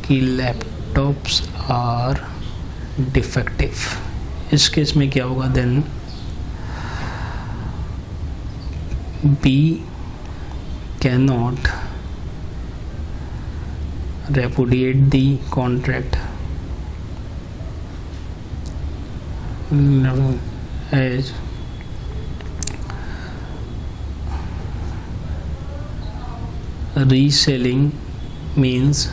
कि लैपटॉप्स आर डिफेक्टिव। इस केस में क्या होगा, then B can not repudiate the contract as reselling means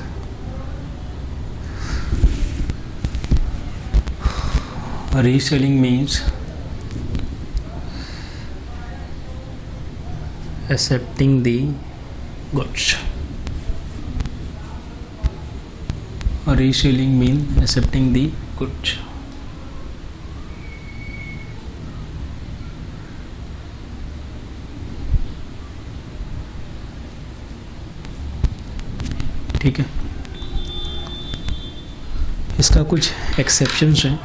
accepting the goods। Reselling means accepting the goods। ठीक है, इसका कुछ एक्सेप्शंस हैं।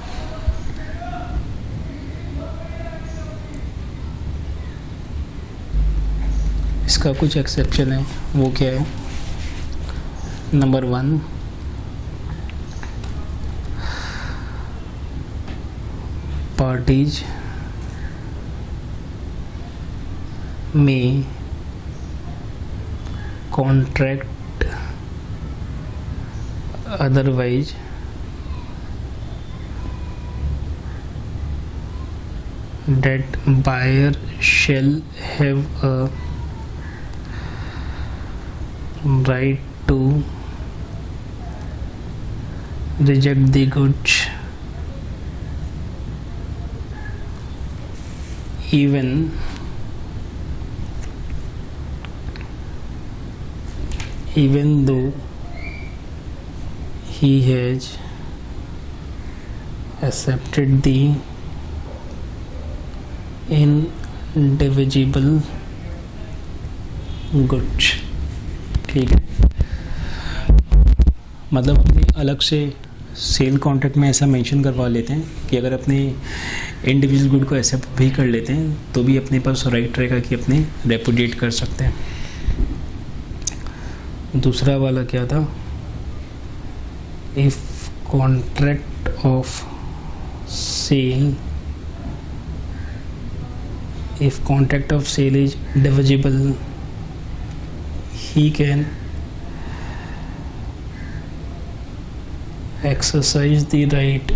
इसका कुछ एक्सेप्शन है, वो क्या है, number 1, parties may contract otherwise that buyer shall have a right to reject the goods even though he has accepted the indivisible goods. ठीक है, मतलब अपने अलग से सेल कॉन्ट्रैक्ट में ऐसा मेंशन करवा लेते हैं कि अगर अपने इंडिविजुअल गुड को एक्सेप्ट भी कर लेते हैं तो भी अपने पास राइट रहेगा कि अपने रेपुडिएट कर सकते हैं। दूसरा वाला क्या था, if contract of sale, if contract of sale is divisible, he can exercise the right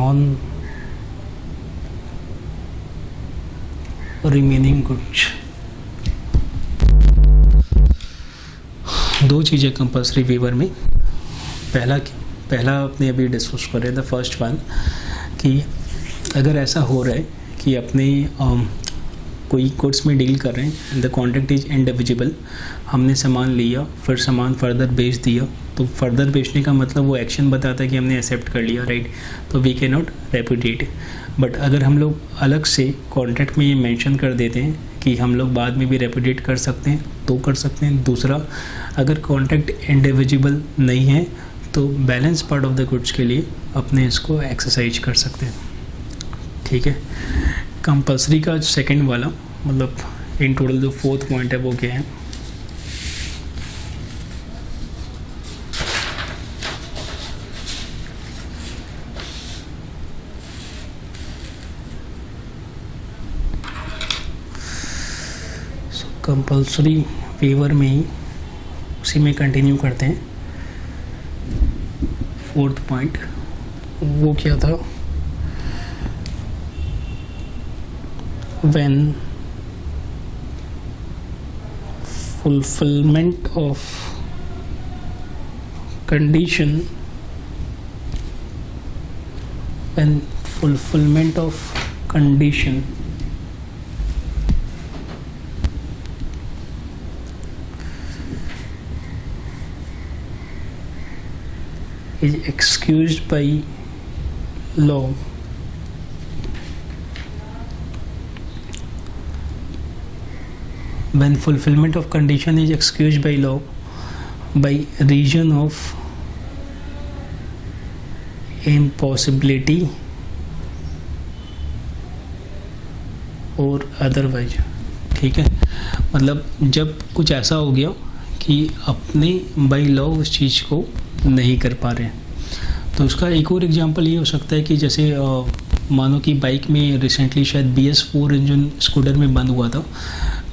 on remaining goods। दो चीज़ें कंपल्सरी वेवर में, पहला अपने अभी डिस्कस कर रहे थे, फर्स्ट वन, कि अगर ऐसा हो रहा है कि अपने कोई गुड्स में डील कर रहे हैं, द कॉन्ट्रैक्ट इज इंडिविजिबल, हमने सामान लिया फिर सामान फर्दर बेच दिया, तो फर्दर बेचने का मतलब वो एक्शन बताता है कि हमने एक्सेप्ट कर लिया, राइट, तो we can not repudiate. But अगर हम लोग अलग से कॉन्ट्रैक्ट में ये मेंशन कर देते हैं कि हम लोग बाद में भी रेपुडिएट कर सकते हैं तो कर सकते हैं। दूसरा, अगर कॉन्ट्रैक्ट इंडिविजिबल नहीं है तो balance part of the goods के लिए अपने इसको एक्सरसाइज कर सकते हैं। ठीक है, कंपल्सरी का सेकंड वाला, मतलब इन टोटल जो फोर्थ पॉइंट है वो क्या है, कंपल्सरी वेवर में ही उसी में कंटिन्यू करते हैं। फोर्थ पॉइंट वो क्या था, when fulfillment of condition is excused by law, when fulfillment of condition is excused by law by reason of impossibility और अदरवाइज। ठीक है, मतलब जब कुछ ऐसा हो गया कि अपने बाई लॉ उस चीज़ को नहीं कर पा रहे हैं, तो उसका एक और एग्जांपल ये हो सकता है कि जैसे मानो कि बाइक में रिसेंटली शायद BS4 इंजन स्कूटर में बंद हुआ था,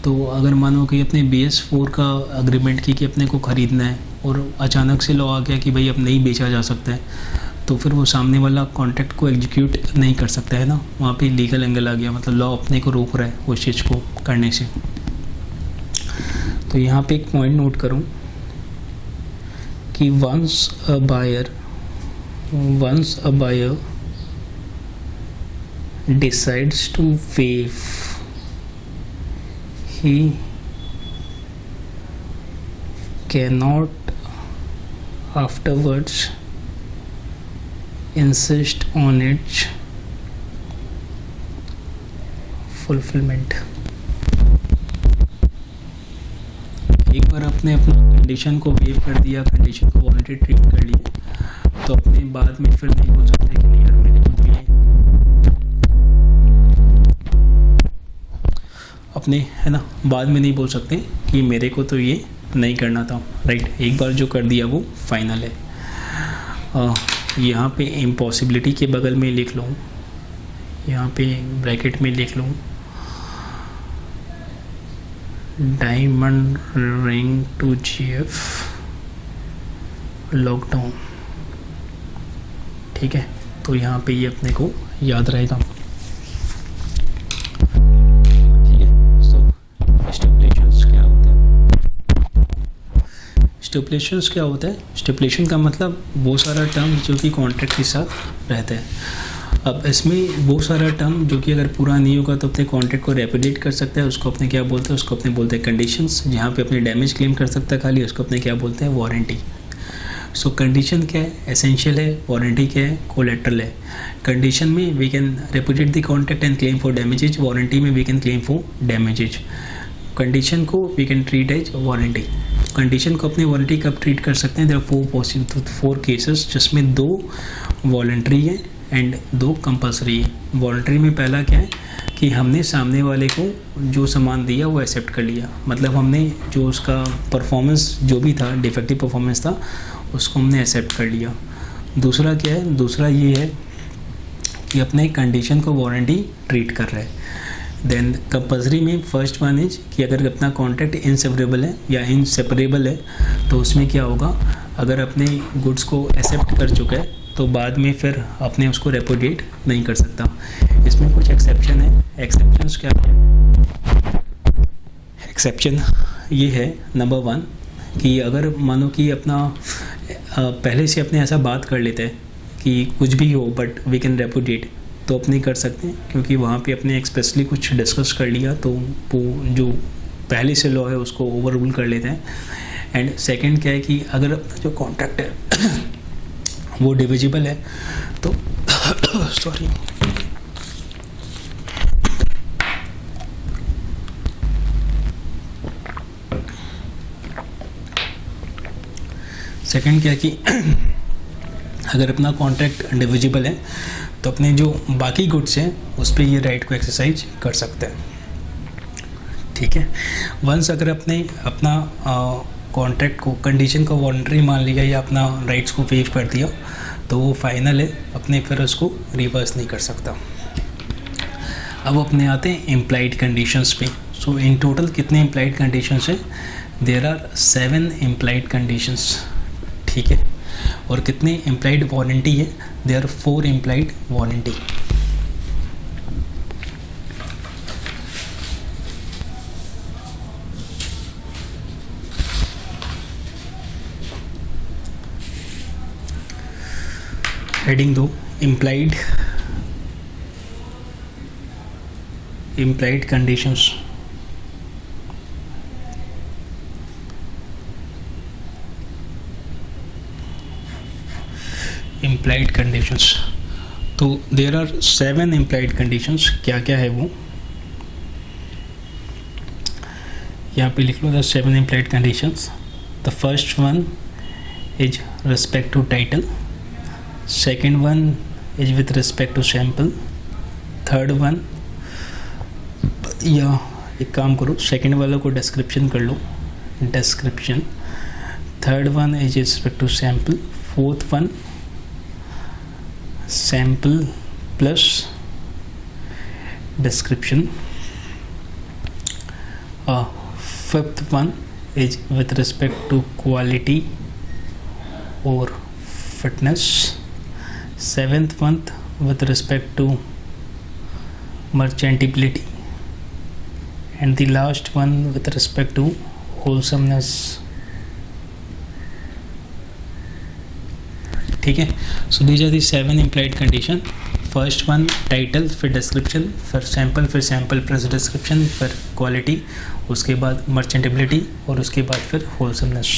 तो अगर मानो कि अपने BS4 का अग्रीमेंट की कि अपने को ख़रीदना है और अचानक से लॉ आ गया कि भाई अब नहीं बेचा जा सकता है, तो फिर वो सामने वाला कॉन्ट्रैक्ट को एग्जीक्यूट नहीं कर सकता है ना, वहाँ पे लीगल एंगल आ गया, मतलब लॉ अपने को रोक रहा है उस चीज़ को करने से। तो यहाँ पे एक पॉइंट नोट करूँ कि once a buyer decides to waive, he cannot afterwards insist on its fulfillment। एक बार अपने अपनी कंडीशन को वेव कर दिया, कंडीशन को वॉलंटरी ट्रीट कर लिया, तो अपने बाद में फिर नहीं बोल सकते कि नहीं यार मेरे को तो ये अपने, है ना, बाद में नहीं बोल सकते कि मेरे को तो ये नहीं करना था, राइट। एक बार जो कर दिया वो फाइनल है। यहाँ पे इम्पॉसिबिलिटी के बगल में लिख लूँ, यहाँ पे ब्रैकेट में लिख लूँ diamond ring to GF lockdown. ठीक है, तो यहाँ पे ये अपने को याद रहेगा। ठीक है, सो स्टिपुलेशंस क्या होता है? स्टिपुलेशंस क्या होता है? स्टिपुलेशन का मतलब वो सारा टर्म जो कि कॉन्ट्रैक्ट के साथ रहता है। अब इसमें वो सारा टर्म जो कि अगर पूरा नहीं होगा तो अपने कॉन्ट्रैक्ट को रेपुडिएट कर सकता है, उसको अपने क्या बोलते हैं, उसको अपने बोलते हैं कंडीशंस। जहाँ पे अपने डैमेज क्लेम कर सकता है खाली, उसको अपने क्या बोलते हैं, वारंटी। सो कंडीशन क्या है, एसेंशियल है, वारंटी क्या है, कोलेट्रल है। कंडीशन में we can repudiate the contract and claim for damages, warranty में we can claim for damages. Condition को we can treat as warranty. Condition को अपनी वारंटी कब ट्रीट कर सकते हैं, देयर आर 4 केसेस जिसमें 2 वॉलंटरी है एंड 2 कंपल्सरी है। वॉलंटरी में पहला क्या है कि हमने सामने वाले को जो सामान दिया वो एक्सेप्ट कर लिया, मतलब हमने जो उसका परफॉर्मेंस जो भी था, डिफेक्टिव परफॉर्मेंस था, उसको हमने एक्सेप्ट कर लिया। दूसरा क्या है, दूसरा ये है कि अपने कंडीशन को वारंटी ट्रीट कर रहे हैं। देन कंपल्सरी में फर्स्ट वन इज कि अगर अपना कॉन्ट्रैक्ट इनसेपरेबल है या इनसेपरेबल है तो उसमें क्या होगा, अगर अपने गुड्स को एक्सेप्ट कर चुका है तो बाद में फिर अपने उसको रेपुडिएट नहीं कर सकता। इसमें कुछ एक्सेप्शन है। एक्सेप्शंस क्या है, एक्सेप्शन ये है नंबर 1 कि अगर मानो कि अपना पहले से अपने ऐसा बात कर लेते हैं कि कुछ भी हो बट वी कैन रेपुडिएट, तो अपने कर सकते हैं क्योंकि वहाँ पे अपने एक्सप्रेसली कुछ डिस्कस कर लिया तो वो जो पहले से लॉ है उसको ओवर रूल कर लेते हैं। एंड सेकंड क्या है कि अगर अपना जो कॉन्ट्रैक्ट है वो डिविजिबल है तो सॉरी सेकंड क्या है कि अगर अपना कॉन्ट्रैक्ट डिविजिबल है तो अपने जो बाकी गुड्स हैं उस पर ये राइट को एक्सरसाइज कर सकते हैं। ठीक है, वंस अगर अपना कॉन्ट्रैक्ट को कंडीशन को वॉलंटरी मान लिया या अपना राइट्स को वेव कर दिया तो वो फाइनल है, अपने फिर उसको रिवर्स नहीं कर सकता। अब अपने आते हैं इम्प्लाइड कंडीशंस पे। सो इन टोटल कितने इम्प्लाइड कंडीशंस हैं, देयर आर 7 इम्प्लाइड कंडीशंस। ठीक है, और कितने इम्प्लाइड वारंटी है, there are 4 implied warranty. Heading 2 implied conditions. Implied conditions, तो देयर आर 7 इम्प्लाइड कंडीशंस। क्या क्या है वो यहाँ पे लिख लो, the 7 implied conditions. The first one is respect to title, second one is with respect to sample, third one, या एक काम करो सेकेंड वालों को डिस्क्रिप्शन कर लो, description. Third one is respect to sample, fourth one sample plus description, fifth one is with respect to quality और fitness, seventh one with respect to merchantability, and the last one with respect to wholesomeness. ठीक है, so these are the 7 implied condition. First one title, फिर description, फिर sample, फिर sample plus description, फिर quality, उसके बाद मर्चेंटेबिलिटी और उसके बाद फिर होलसमनेस।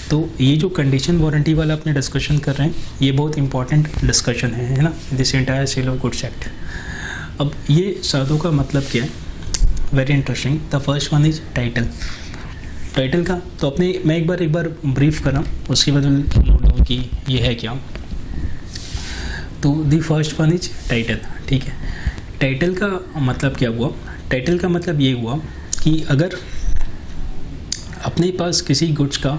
तो ये जो कंडीशन वारंटी वाला अपने डिस्कशन कर रहे हैं ये बहुत इंपॉर्टेंट डिस्कशन है ना, this entire sale of goods act. अब ये साधों का मतलब क्या है, very interesting. The first one is title. Title का तो अपने मैं एक बार ब्रीफ कर रहा हूँ, उसके बाद नोट डाउन कि ये है क्या। तो the first one is title. ठीक है, टाइटल का मतलब क्या हुआ, टाइटल का मतलब ये हुआ कि अगर अपने पास किसी गुड्स का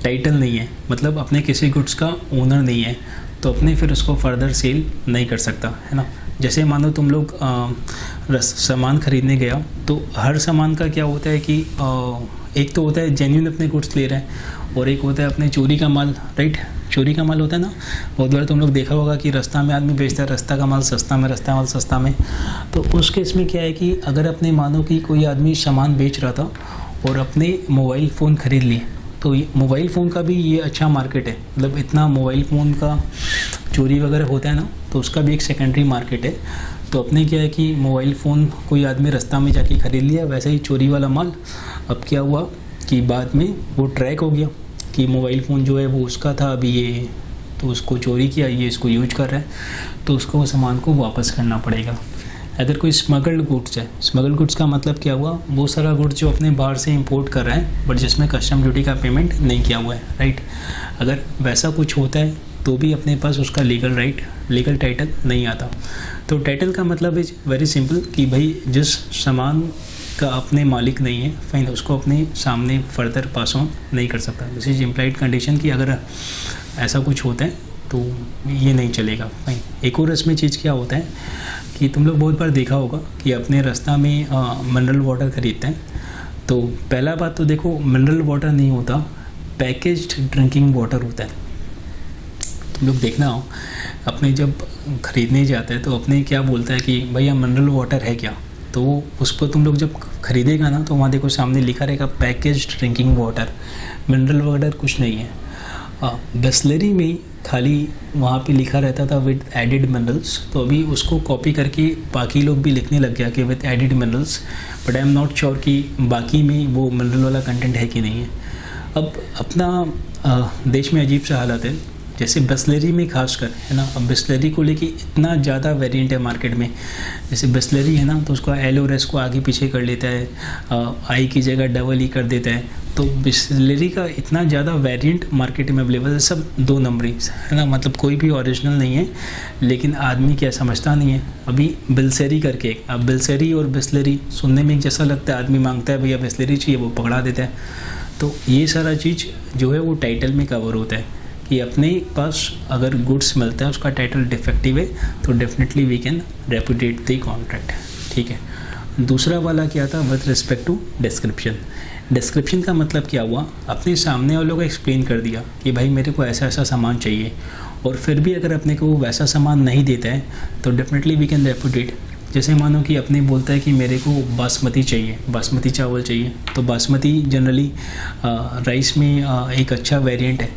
टाइटल नहीं है, मतलब अपने किसी गुड्स का ओनर नहीं है, तो अपने फिर उसको फर्दर सेल नहीं कर सकता, है ना। जैसे मानो तुम लोग सामान खरीदने गया तो हर सामान का क्या होता है कि एक तो होता है जेन्युइन अपने गुड्स ले रहे हैं और एक होता है अपने चोरी का माल, राइट। चोरी का माल होता है ना, बहुत बार तुम लोग देखा होगा कि रास्ता में आदमी बेचता है, रास्ता का माल सस्ता में, रास्ता माल सस्ता में। तो उस केस में क्या है कि अगर अपने मानो कि कोई आदमी सामान बेच रहा था और अपने मोबाइल फ़ोन ख़रीद लिए, तो मोबाइल फ़ोन का भी ये अच्छा मार्केट है, मतलब इतना मोबाइल फ़ोन का चोरी वगैरह होता है ना, तो उसका भी एक सेकेंडरी मार्केट है। तो अपने क्या है कि मोबाइल फ़ोन कोई आदमी रास्ता में जाके ख़रीद लिया, वैसे ही चोरी वाला माल अब क्या हुआ कि बाद में वो ट्रैक हो गया कि मोबाइल फ़ोन जो है वो उसका था, अभी ये तो उसको चोरी किया, ये इसको यूज कर रहा है, तो उसको वो सामान को वापस करना पड़ेगा। अगर कोई स्मगल्ड गुड्स है, स्मगल्ड गुड्स का मतलब क्या हुआ, वो सारा गुड्स जो अपने बाहर से इंपोर्ट कर रहा है बट जिसमें कस्टम ड्यूटी का पेमेंट नहीं किया हुआ है, राइट। अगर वैसा कुछ होता है तो भी अपने पास उसका लीगल टाइटल नहीं आता। तो टाइटल का मतलब इज वेरी सिंपल कि भाई जिस सामान का अपने मालिक नहीं है, फाइन, उसको अपने सामने फर्दर पास ऑन नहीं कर सकता। दिस इज इम्प्लाइड कंडीशन कि अगर ऐसा कुछ होता है तो ये नहीं चलेगा, फाइन। एक और इसमें चीज़ क्या होता है कि तुम लोग बहुत बार देखा होगा कि अपने रास्ता में मिनरल वाटर ख़रीदते हैं, तो पहला बात तो देखो, मिनरल वाटर नहीं होता, पैकेज्ड ड्रिंकिंग वाटर होता है। तुम लोग देखना हो, अपने जब ख़रीदने जाते हैं तो अपने क्या बोलता है कि भैया मिनरल वाटर है क्या, तो उसको तुम लोग जब खरीदेगा ना तो वहाँ देखो सामने लिखा रहेगा packaged drinking water, mineral water कुछ नहीं है। बिसलेरी में खाली वहाँ पे लिखा रहता था विद एडिड मिनरल्स, तो अभी उसको कॉपी करके बाकी लोग भी लिखने लग गया कि with added minerals, but I am not sure कि बाकी में वो मिनरल वाला कंटेंट है कि नहीं है। अब अपना देश में अजीब सा हालत है, जैसे बिसलेरी में खासकर है ना, अब बिसलेरी को लेके इतना ज़्यादा वेरिएंट है मार्केट में। जैसे बिसलेरी है ना तो उसका एल और एस को आगे पीछे कर लेता है, आई की जगह डबल ई कर देता है, तो बिसलेरी का इतना ज़्यादा वेरिएंट मार्केट में अवेलेबल है, सब 2 नंबरी है ना, मतलब कोई भी ओरिजिनल नहीं है, लेकिन आदमी क्या समझता नहीं है। अभी बिलसेरी करके, अब बिलसेरी और बिसलेरी सुनने में एक जैसा लगता है, आदमी मांगता है भैया बिसलेरी चाहिए, वो पकड़ा देता है। तो ये सारा चीज़ जो है वो टाइटल में कवर होता है कि अपने पास अगर गुड्स मिलता है उसका टाइटल डिफेक्टिव है तो definitely we can repudiate the contract, ठीक है। दूसरा वाला क्या था, with respect to description. Description का मतलब क्या हुआ, अपने सामने वालों को एक्सप्लेन कर दिया कि भाई मेरे को ऐसा ऐसा सामान चाहिए, और फिर भी अगर अपने को वो वैसा सामान नहीं देता है तो डेफिनेटली वी कैन रेपुडिएट। जैसे मानो कि अपने बोलता है कि मेरे को बासमती चाहिए, बासमती चावल चाहिए, तो बासमती जनरली राइस में एक अच्छा वेरिएंट है,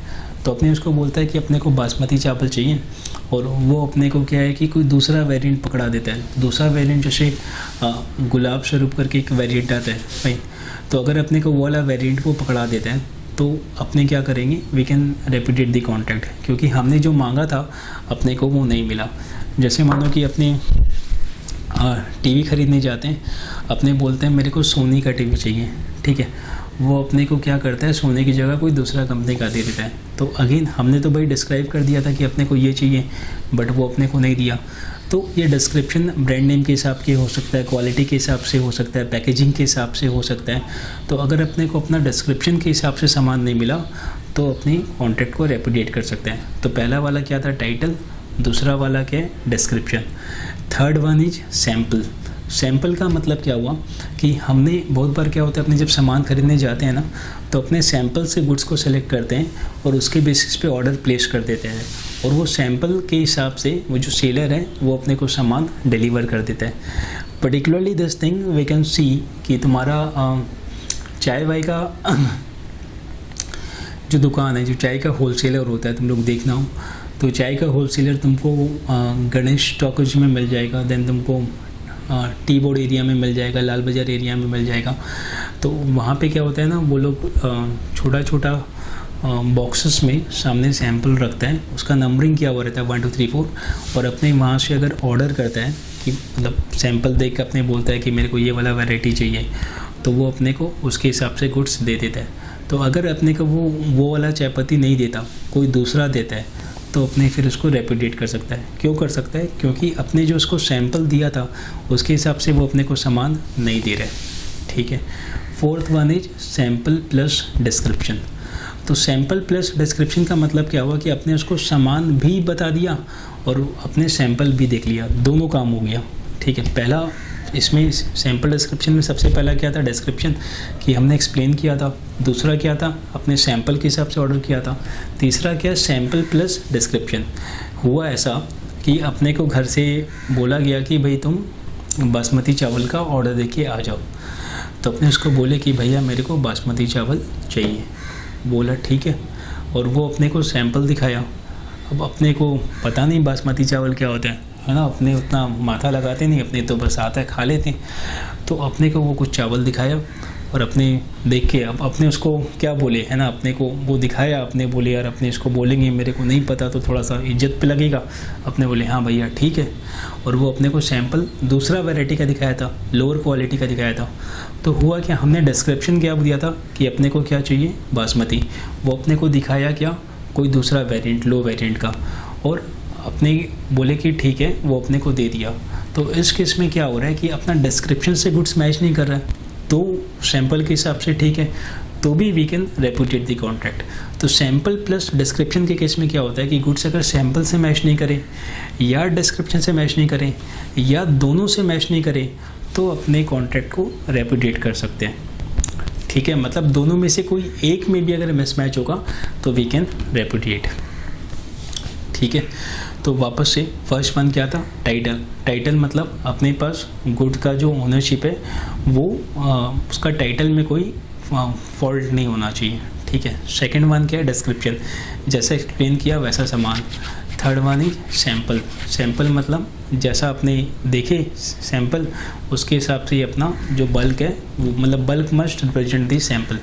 तो अपने उसको बोलता है कि अपने को बासमती चावल चाहिए, और वो अपने को क्या है कि कोई दूसरा वेरिएंट पकड़ा देता है। दूसरा वेरिएंट जैसे गुलाब स्वरूप करके एक वेरिएंट आता है, फाइन, तो अगर अपने को वो वाला वेरिएंट वो पकड़ा देता है तो अपने क्या करेंगे, we can repudiate the contract, क्योंकि हमने जो मांगा था अपने को वो नहीं मिला। जैसे मानो कि अपने टीवी ख़रीदने जाते हैं, अपने बोलते हैं मेरे को सोनी का टीवी चाहिए, ठीक है, वो अपने को क्या करता है, सोने की जगह कोई दूसरा कंपनी का दे देता है। तो अगेन हमने तो भाई डिस्क्राइब कर दिया था कि अपने को ये चाहिए, बट वो अपने को नहीं दिया। तो ये डिस्क्रिप्शन ब्रांड नेम के हिसाब के हो सकता है, क्वालिटी के हिसाब से हो सकता है, पैकेजिंग के हिसाब से हो सकता है। तो अगर अपने को अपना डिस्क्रिप्शन के हिसाब से सामान नहीं मिला तो अपनी कॉन्ट्रैक्ट को रेपुडिएट कर सकते हैं। तो पहला वाला क्या था, टाइटल, दूसरा वाला क्या है, description. Third one is sample. Sample का मतलब क्या हुआ कि हमने बहुत बार क्या होता है, अपने जब सामान खरीदने जाते हैं ना तो अपने सैम्पल से गुड्स को सेलेक्ट करते हैं और उसके बेसिस पे ऑर्डर प्लेस कर देते हैं, और वो सैम्पल के हिसाब से वो जो सेलर है वो अपने को सामान डिलीवर कर देता है। Particularly this thing we can see कि तुम्हारा चाय वाय का जो दुकान है, जो चाय का होलसेलर होता है, तुम लोग देखना हो तो चाय का होलसेलर तुमको गणेश टॉकीज में मिल जाएगा, देन तुमको टी बोर्ड एरिया में मिल जाएगा, लाल बाज़ार एरिया में मिल जाएगा। तो वहाँ पे क्या होता है ना, वो लोग छोटा छोटा बॉक्सेस में सामने सैंपल रखता है, उसका नंबरिंग किया हुआ रहता है 1 2 3 4, और अपने वहाँ से अगर ऑर्डर करता है कि मतलब सैंपल देख के अपने बोलता है कि मेरे को ये वाला वैरायटी चाहिए, तो वो अपने को उसके हिसाब से गुड्स दे देता है। तो अगर अपने को वो वाला चाय पत्ती नहीं देता, कोई दूसरा देता है, तो अपने फिर उसको रेपुडिएट कर सकता है। क्यों कर सकता है, क्योंकि अपने जो उसको सैंपल दिया था उसके हिसाब से वो अपने को सामान नहीं दे रहा है, ठीक है। Fourth one is sample plus description. तो सैंपल प्लस डिस्क्रिप्शन का मतलब क्या हुआ कि अपने उसको सामान भी बता दिया और अपने सैंपल भी देख लिया, दोनों काम हो गया, ठीक है। पहला इसमें सैंपल डिस्क्रिप्शन में सबसे पहला क्या था, डिस्क्रिप्शन कि हमने एक्सप्लेन किया था। दूसरा क्या था, अपने सैंपल के हिसाब से ऑर्डर किया था। तीसरा क्या, सैंपल प्लस डिस्क्रिप्शन। हुआ ऐसा कि अपने को घर से बोला गया कि भाई तुम बासमती चावल का ऑर्डर देके आ जाओ, तो अपने उसको बोले कि भैया मेरे को बासमती चावल चाहिए। बोला ठीक है, और वो अपने को सैंपल दिखाया। अब अपने को पता नहीं बासमती चावल क्या होता है ना, अपने उतना माथा लगाते नहीं, अपने तो बस आता है खा लेते हैं। तो अपने को वो कुछ चावल दिखाया, और अपने देख के अब अपने उसको क्या बोले है ना, अपने को वो दिखाया, अपने बोले यार अपने इसको बोलेंगे मेरे को नहीं पता तो थोड़ा सा इज्जत पे लगेगा, अपने बोले हाँ भैया ठीक है, और वो अपने को सैंपल दूसरा वैरायटी का दिखाया था, लोअर क्वालिटी का दिखाया था। तो हुआ क्या, हमने डिस्क्रिप्शन क्या दिया था कि अपने को क्या चाहिए बासमती, वो अपने को दिखाया क्या कोई दूसरा वेरिएंट लो वेरिएंट का, और अपने बोले कि ठीक है वो अपने को दे दिया। तो इस केस में क्या हो रहा है कि अपना डिस्क्रिप्शन से गुड्स मैच नहीं कर रहा है, तो सैंपल के हिसाब से ठीक है तो भी we can repudiate the contract. तो सैंपल प्लस डिस्क्रिप्शन के केस में क्या होता है कि गुड्स अगर सैंपल से मैच नहीं करें या डिस्क्रिप्शन से मैच नहीं करें या दोनों से मैच नहीं करें तो अपने कॉन्ट्रैक्ट को रेपुटेट कर सकते हैं। ठीक है, मतलब दोनों में से कोई एक में भी अगर मिसमैच होगा तो वी कैन रेपुटेट। ठीक है, तो वापस से फर्स्ट वन क्या था, टाइटल। टाइटल मतलब अपने पास गुड का जो ओनरशिप है वो उसका टाइटल में कोई फॉल्ट नहीं होना चाहिए। ठीक है, सेकंड वन क्या है, डिस्क्रिप्शन, जैसा एक्सप्लेन किया वैसा सामान। Third one is sample. Sample मतलब जैसा आपने देखे सैंपल उसके हिसाब से ही अपना जो बल्क है वो मतलब bulk must represent the sample.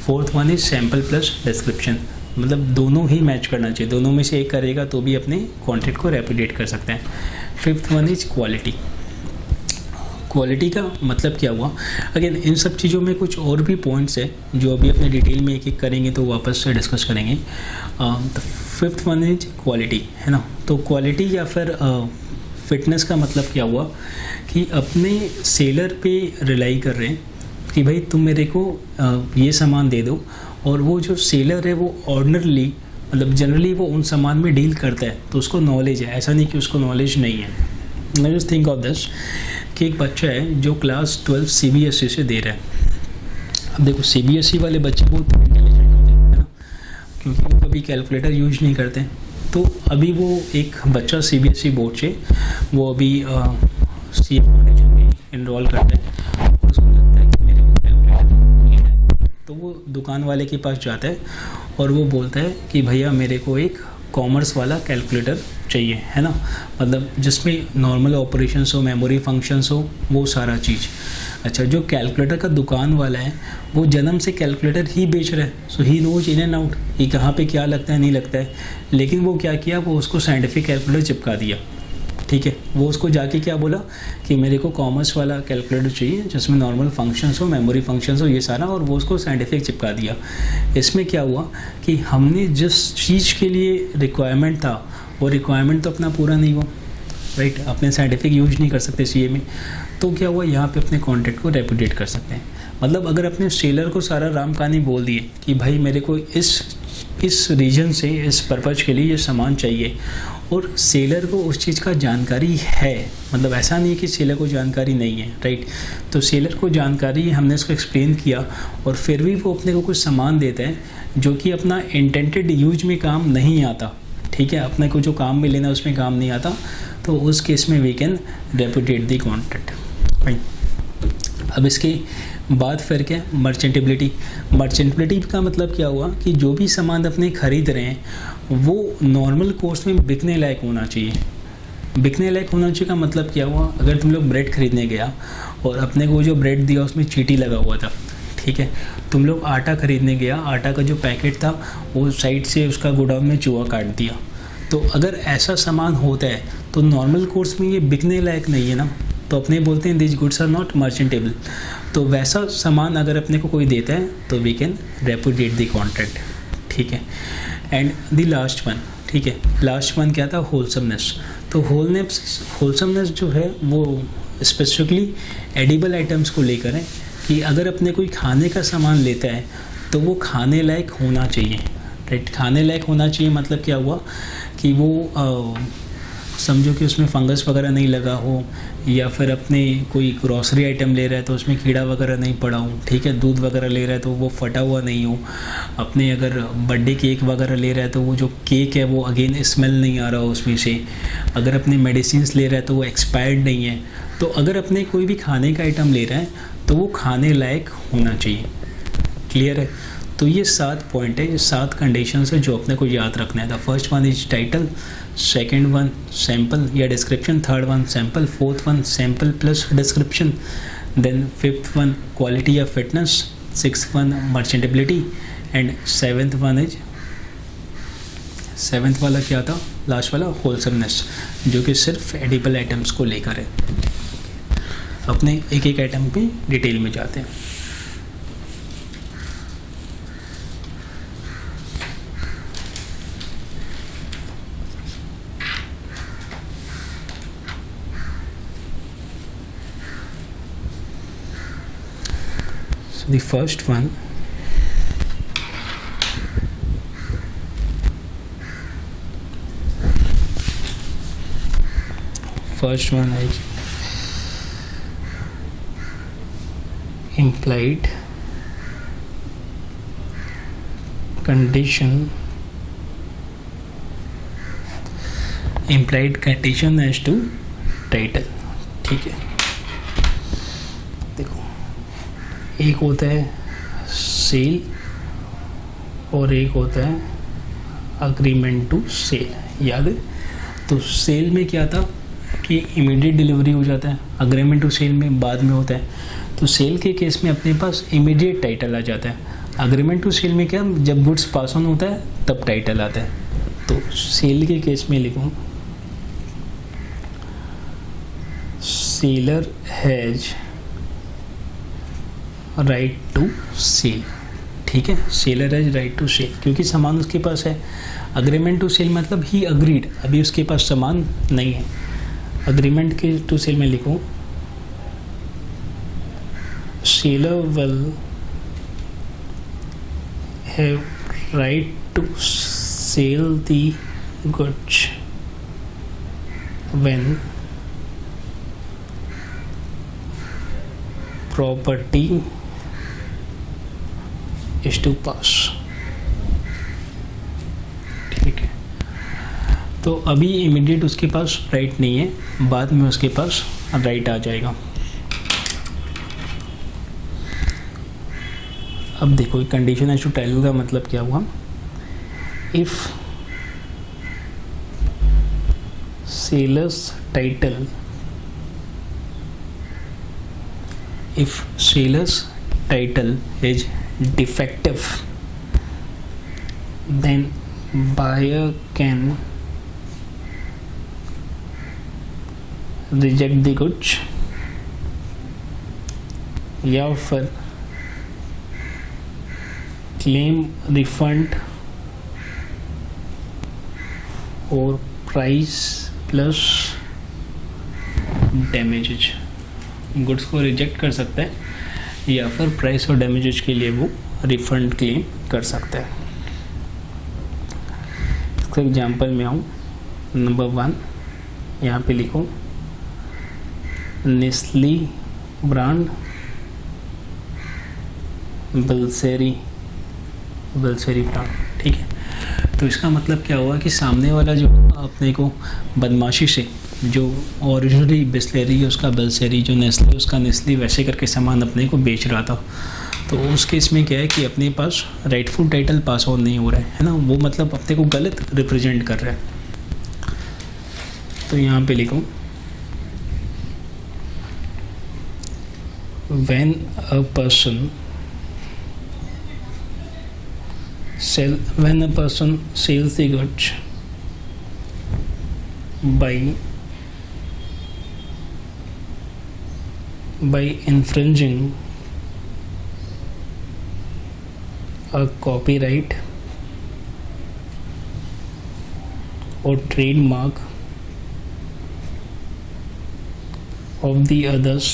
Fourth one is sample plus description, मतलब दोनों ही मैच करना चाहिए, दोनों में से एक करेगा तो भी अपने कॉन्ट्रैक्ट को रेपुटेट कर सकते हैं। Fifth one is quality. Quality का मतलब क्या हुआ, अगेन इन सब चीज़ों में कुछ और भी पॉइंट्स है जो अभी अपने डिटेल में एक एक करेंगे तो वापस से डिस्कस करेंगे। फिफ्थ वन इज क्वालिटी, है ना। तो क्वालिटी या फिर फिटनेस का मतलब क्या हुआ कि अपने सेलर पे रिलाई कर रहे हैं कि भाई तुम मेरे को ये सामान दे दो, और वो जो सेलर है वो ऑर्डिनरली मतलब जनरली वो उन सामान में डील करता है तो उसको नॉलेज है, ऐसा नहीं कि उसको नॉलेज नहीं है। मैं जस्ट थिंक ऑफ दिस कि एक बच्चा है जो क्लास 12 CBSE से दे रहा है। अब देखो CBSE वाले बच्चे बहुत इंटेलिजेंट होते हैं, है ना, क्योंकि वो कभी कैलकुलेटर यूज नहीं करते। तो अभी वो एक बच्चा CBSE बोर्ड से वो अभी CA फाउंडेशन में इनरोल करता है और उसको लगता है कि मेरे को कैलकुलेटर लेना है, तो वो दुकान वाले के पास जाता है और वो बोलता है कि भैया मेरे को एक कॉमर्स वाला कैलकुलेटर चाहिए, है ना, मतलब जिसमें नॉर्मल ऑपरेशंस हो, मेमोरी फंक्शंस हो, वो सारा चीज़। अच्छा, जो कैलकुलेटर का दुकान वाला है वो जन्म से कैलकुलेटर ही बेच रहा है, so he knows in and out कि कहाँ पे क्या लगता है नहीं लगता है, लेकिन वो क्या किया, वो उसको साइंटिफिक कैलकुलेटर चिपका दिया। ठीक है, वो उसको जाके क्या बोला कि मेरे को कॉमर्स वाला कैलकुलेटर चाहिए जिसमें नॉर्मल फंक्शंस हो, मेमोरी फंक्शंस हो, ये सारा, और वो उसको साइंटिफिक चिपका दिया। इसमें क्या हुआ कि हमने जिस चीज़ के लिए रिक्वायरमेंट था वो रिक्वायरमेंट तो अपना पूरा नहीं हुआ, राइट, अपने साइंटिफिक यूज नहीं कर सकते CA में। तो क्या हुआ, यहाँ पे अपने कॉन्ट्रैक्ट को रेपुटेट कर सकते हैं। मतलब अगर अपने सेलर को सारा राम कहानी बोल दिए कि भाई मेरे को इस रीजन से इस पर्पज़ के लिए ये सामान चाहिए, और सेलर को उस चीज़ का जानकारी है, मतलब ऐसा नहीं है कि सेलर को जानकारी नहीं है, राइट, तो सेलर को जानकारी है, हमने इसको एक्सप्लेन किया और फिर भी वो अपने को कुछ सामान देता है जो कि अपना इंटेंटेड यूज में काम नहीं आता। ठीक है, अपने को जो काम में लेना उसमें काम नहीं आता, तो उस केस में we can repudiate the contract, right. अब इसके बाद फिर क्या, मर्चेंटेबिलिटी। मर्चेंटेबिलिटी का मतलब क्या हुआ कि जो भी सामान अपने खरीद रहे हैं वो नॉर्मल कोर्स में बिकने लायक होना चाहिए। बिकने लायक होना चाहिए का मतलब क्या हुआ, अगर तुम लोग ब्रेड खरीदने गया और अपने को जो ब्रेड दिया उसमें चींटी लगा हुआ था, ठीक है, तुम लोग आटा खरीदने गया, आटा का जो पैकेट था वो साइड से उसका गोडाउन में चूहा काट दिया, तो अगर ऐसा सामान होता है तो नॉर्मल कोर्स में ये बिकने लायक नहीं है ना, तो अपने बोलते हैं दिस गुड्स आर नॉट मर्चेंटेबल। तो वैसा सामान अगर अपने को कोई देता है तो we can repudiate the contract. ठीक है, एंड द लास्ट वन, ठीक है, लास्ट वन क्या था, होलसमनेस। तो होलसमनेस जो है वो स्पेसिफिकली एडिबल आइटम्स को लेकर है कि अगर अपने कोई खाने का सामान लेता है तो वो खाने लायक होना चाहिए, राइट। खाने लायक होना चाहिए मतलब क्या हुआ कि वो समझो कि उसमें फंगस वगैरह नहीं लगा हो, या फिर अपने कोई ग्रॉसरी आइटम ले रहा है तो उसमें कीड़ा वगैरह नहीं पड़ा हो, ठीक है, दूध वगैरह ले रहा है तो वो फटा हुआ नहीं हो, अपने अगर बर्थडे केक वगैरह ले रहा है तो वो जो केक है वो अगेन स्मेल नहीं आ रहा हो उसमें से, अगर अपने मेडिसिन्स ले रहा है तो वो एक्सपायर्ड नहीं है। तो अगर अपने कोई भी खाने का आइटम ले रहा है तो वो खाने लायक होना चाहिए। क्लियर है, तो ये 7 पॉइंट है, ये 7 कंडीशंस है जो अपने को याद रखना है। The first one is title, second one sample या description, third one sample, fourth one sample plus description, Then fifth one, quality of fitness. Sixth one, merchantability. And seventh वाला क्या था, लास्ट वाला, होलसमनेस, जो कि सिर्फ एडिबल आइटम्स को लेकर है। अपने एक एक आइटम पे डिटेल में जाते हैं। So the first one, is implied condition as to title. ठीक है, देखो एक होता है सेल और एक होता है अग्रीमेंट टू सेल। याद है? तो सेल में क्या था कि इमीडिएट डिलीवरी हो जाता है, अग्रीमेंट टू सेल में बाद में होता है। तो सेल के केस में अपने पास इमीडिएट टाइटल आ जाता है। अग्रीमेंट टू सेल में क्या, जब गुड्स पास ऑन होता है तब टाइटल आता है। तो सेल के केस में लिखूँ, seller has right to sale. ठीक है, seller has right to sale, क्योंकि सामान उसके पास है। अग्रीमेंट टू सेल मतलब ही अग्रीड, अभी उसके पास सामान नहीं है। अग्रीमेंट के टू सेल में लिखूं, seller will have right to sell the goods when property is to pass. ठीक है, तो अभी इमीडिएट उसके पास राइट नहीं है, बाद में उसके पास राइट आ जाएगा। अब देखो कंडीशन एज टू टाइटल का मतलब क्या हुआ, if sellers title is defective, then buyer can reject the goods या फिर claim refund और price plus damages। गुड्स को रिजेक्ट कर सकता है या फिर प्राइस और डैमेजेस के लिए वो रिफंड क्लेम कर सकता है। इसका एग्जांपल में आऊँ, नंबर 1 यहाँ पे लिखूँ, नेस्ली ब्रांड बिल्सेरी ब्रांड। ठीक है, तो इसका मतलब क्या हुआ कि सामने वाला जो अपने को बदमाशी से जो ओरिजिनली बिस्लेरी है उसका बिल्सेरी, जो नेस्ले उसका नेस्ली, वैसे करके सामान अपने को बेच रहा था। तो उस केस में क्या है कि अपने पास राइटफुल टाइटल पास ऑन नहीं हो रहा है ना, वो मतलब अपने को गलत रिप्रेजेंट कर रहा है। तो यहाँ पे लिखूँ, when a person sells the goods by infringing a copyright or trademark of the others,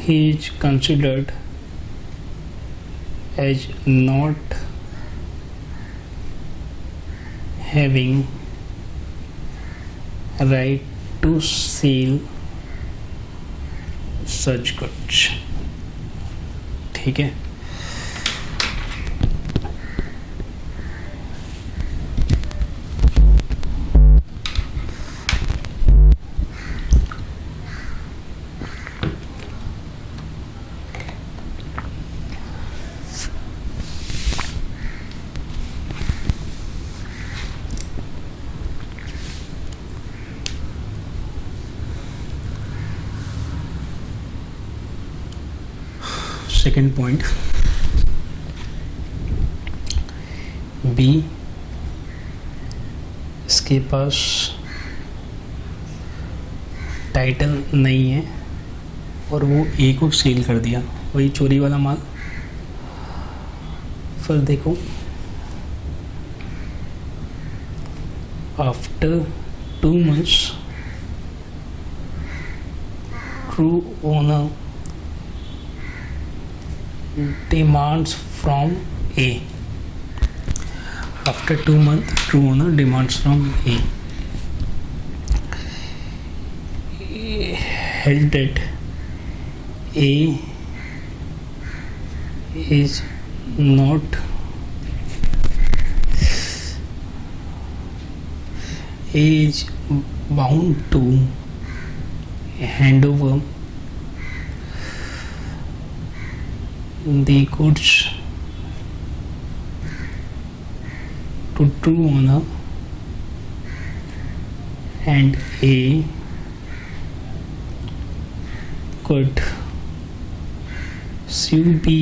he is considered as not having right to sell such goods। ठीक है, सेकंड पॉइंट, बी इसके पास टाइटल नहीं है और वो ए को सेल कर दिया, वही चोरी वाला माल। फिर देखो, after 2 months true owner demands from A. After 2 months, true owner demands from A. Held that A is not is bound to hand over the goods to true owner, and A could sue B,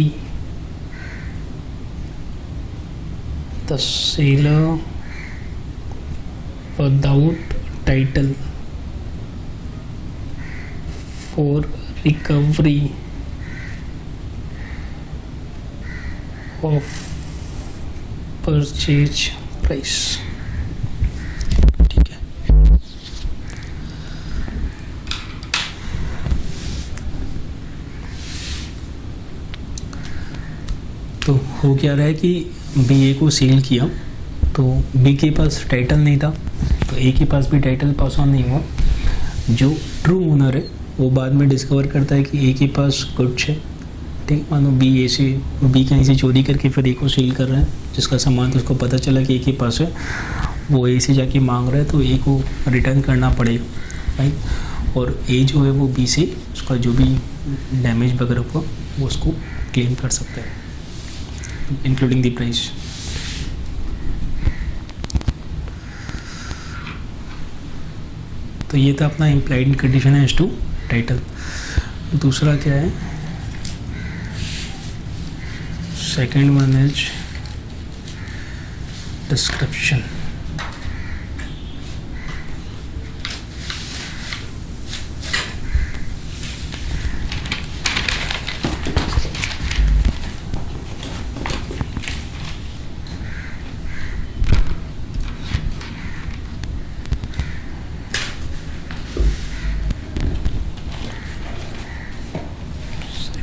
the seller, without title for recovery of purchase price। ठीक है, तो हो क्या रहा है कि B ए को cell किया, तो बी के पास टाइटल नहीं था, तो ए के पास भी टाइटल पास ऑन नहीं हुआ। जो ट्रू ओनर है वो बाद में डिस्कवर करता है कि ए के पास गुड्स है, ठीक, मानो बी कहीं से चोरी करके फिर ए को सेल कर रहा है, जिसका सामान तो उसको पता चला कि ए के पास है, वो ए से जाके मांग रहा है, तो ए को रिटर्न करना पड़ेगा, राइट। और ए जो है वो बी से उसका जो भी डैमेज वगैरह हुआ वो उसको क्लेम कर सकता है, इंक्लूडिंग द प्राइस। तो ये था अपना implied condition as to title. दूसरा क्या है, second one is description.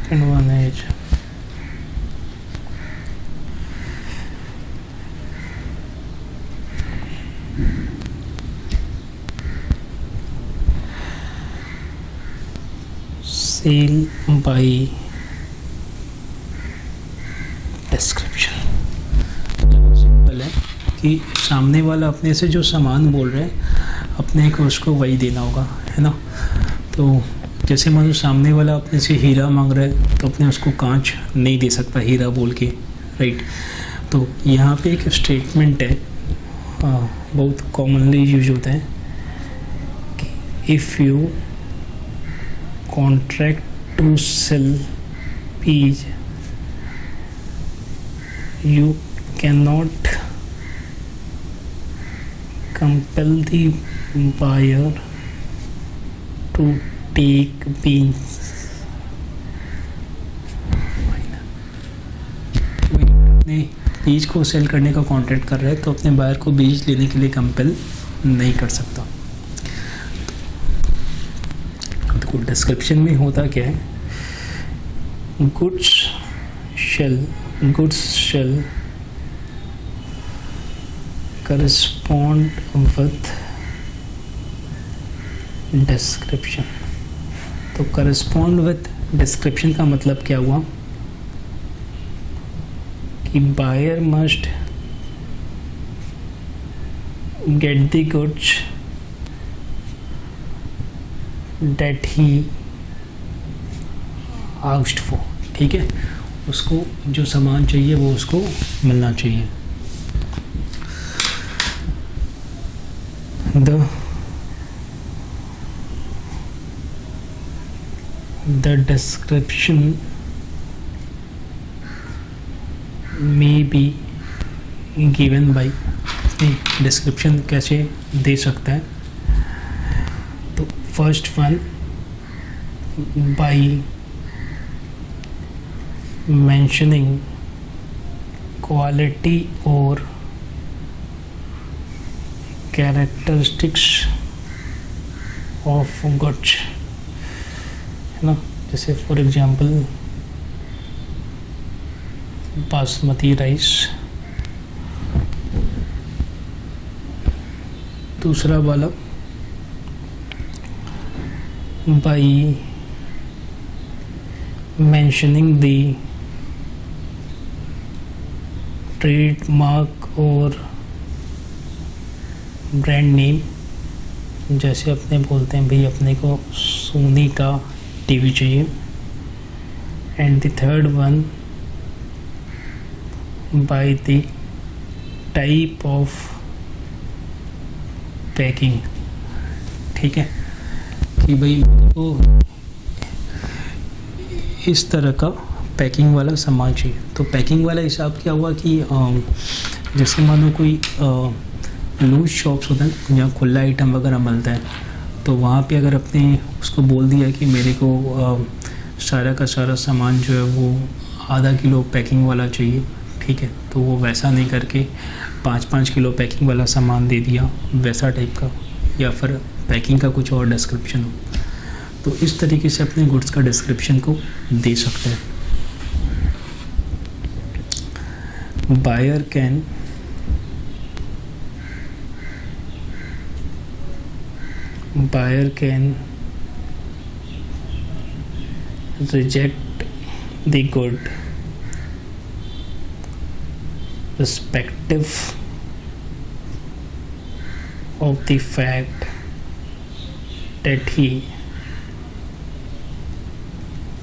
Second one is sale by description। Simple है कि सामने वाला अपने से जो सामान बोल रहे हैं अपने को उसको वही देना होगा, है ना। तो जैसे मान लो सामने वाला अपने से हीरा मांग रहा है तो अपने उसको कांच नहीं दे सकता हीरा बोल के, राइट। तो यहाँ पे एक स्टेटमेंट है, बहुत कॉमनली यूज होता है कि if you contract to sale peas you can not compel the buyer to take beans. अपने बीज को सेल करने का कॉन्ट्रैक्ट कर रहा है तो अपने बायर को बीज लेने के लिए कंपेल नहीं कर सकता। तो डिस्क्रिप्शन में होता क्या है, goods shall correspond with description. तो करस्पॉन्ड विथ डिस्क्रिप्शन का मतलब क्या हुआ कि buyer must get the goods that he asked for, ठीक है, उसको जो सामान चाहिए वो उसको मिलना चाहिए। The description may be given by, description कैसे दे सकता है। तो first one, by mentioning quality और कैरेक्टरिस्टिक्स ऑफ गुड्स, है ना। जैसे फॉर एग्जांपल बासमती राइस। दूसरा वाला, बाई मेंशनिंग द ट्रेडमार्क और ब्रांड नेम, जैसे अपने बोलते हैं भाई अपने को सोनी का टीवी चाहिए। And the third one, by the type of packing, ठीक है, कि भाई वो इस तरह का पैकिंग वाला सामान चाहिए। तो पैकिंग वाला हिसाब क्या हुआ कि जैसे मानो कोई लूज शॉप्स होता है जहाँ खुला आइटम वगैरह मिलता है, तो वहाँ पे अगर अपने उसको बोल दिया कि मेरे को सारा का सारा सामान जो है वो आधा किलो पैकिंग वाला चाहिए, ठीक है, तो वो वैसा नहीं करके 5-5 किलो पैकिंग वाला सामान दे दिया, वैसा टाइप का, या फिर पैकिंग का कुछ और डिस्क्रिप्शन हो। तो इस तरीके से अपने गुड्स का डिस्क्रिप्शन को दे सकते हैं। Buyer can reject the good irrespective of the fact that he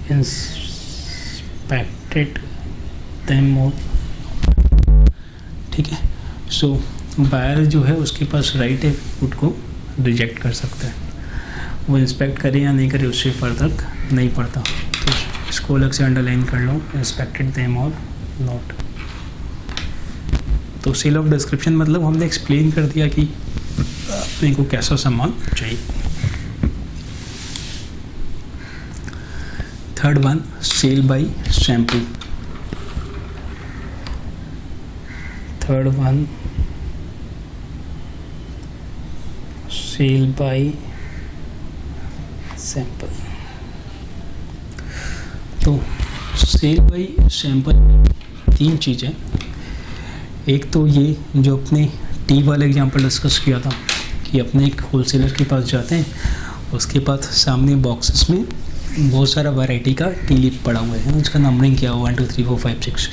inspected them all, ठीक है। सो बायर जो है उसके पास राइट है फूड को रिजेक्ट कर सकता है, वो इंस्पेक्ट करे या नहीं करे उससे फर्क नहीं पड़ता। तो इसको अलग से अंडरलाइन कर लो, इंस्पेक्टेड देम और नॉट। तो सेल ऑफ डिस्क्रिप्शन मतलब हमने एक्सप्लेन कर दिया कि अपने को कैसा सामान चाहिए। Third one, sale by sample. Third one, sale by sample. तो सेल बाय सैंपल तीन चीज़ें, एक तो ये जो अपने टी वाला एग्जांपल डिस्कस किया था कि अपने एक होलसेलर के पास जाते हैं, उसके पास सामने बॉक्सेस में बहुत सारा वैरायटी का टी लीफ पड़ा हुआ है, उसका नंबरिंग क्या हुआ 1 2 3 4 5 6।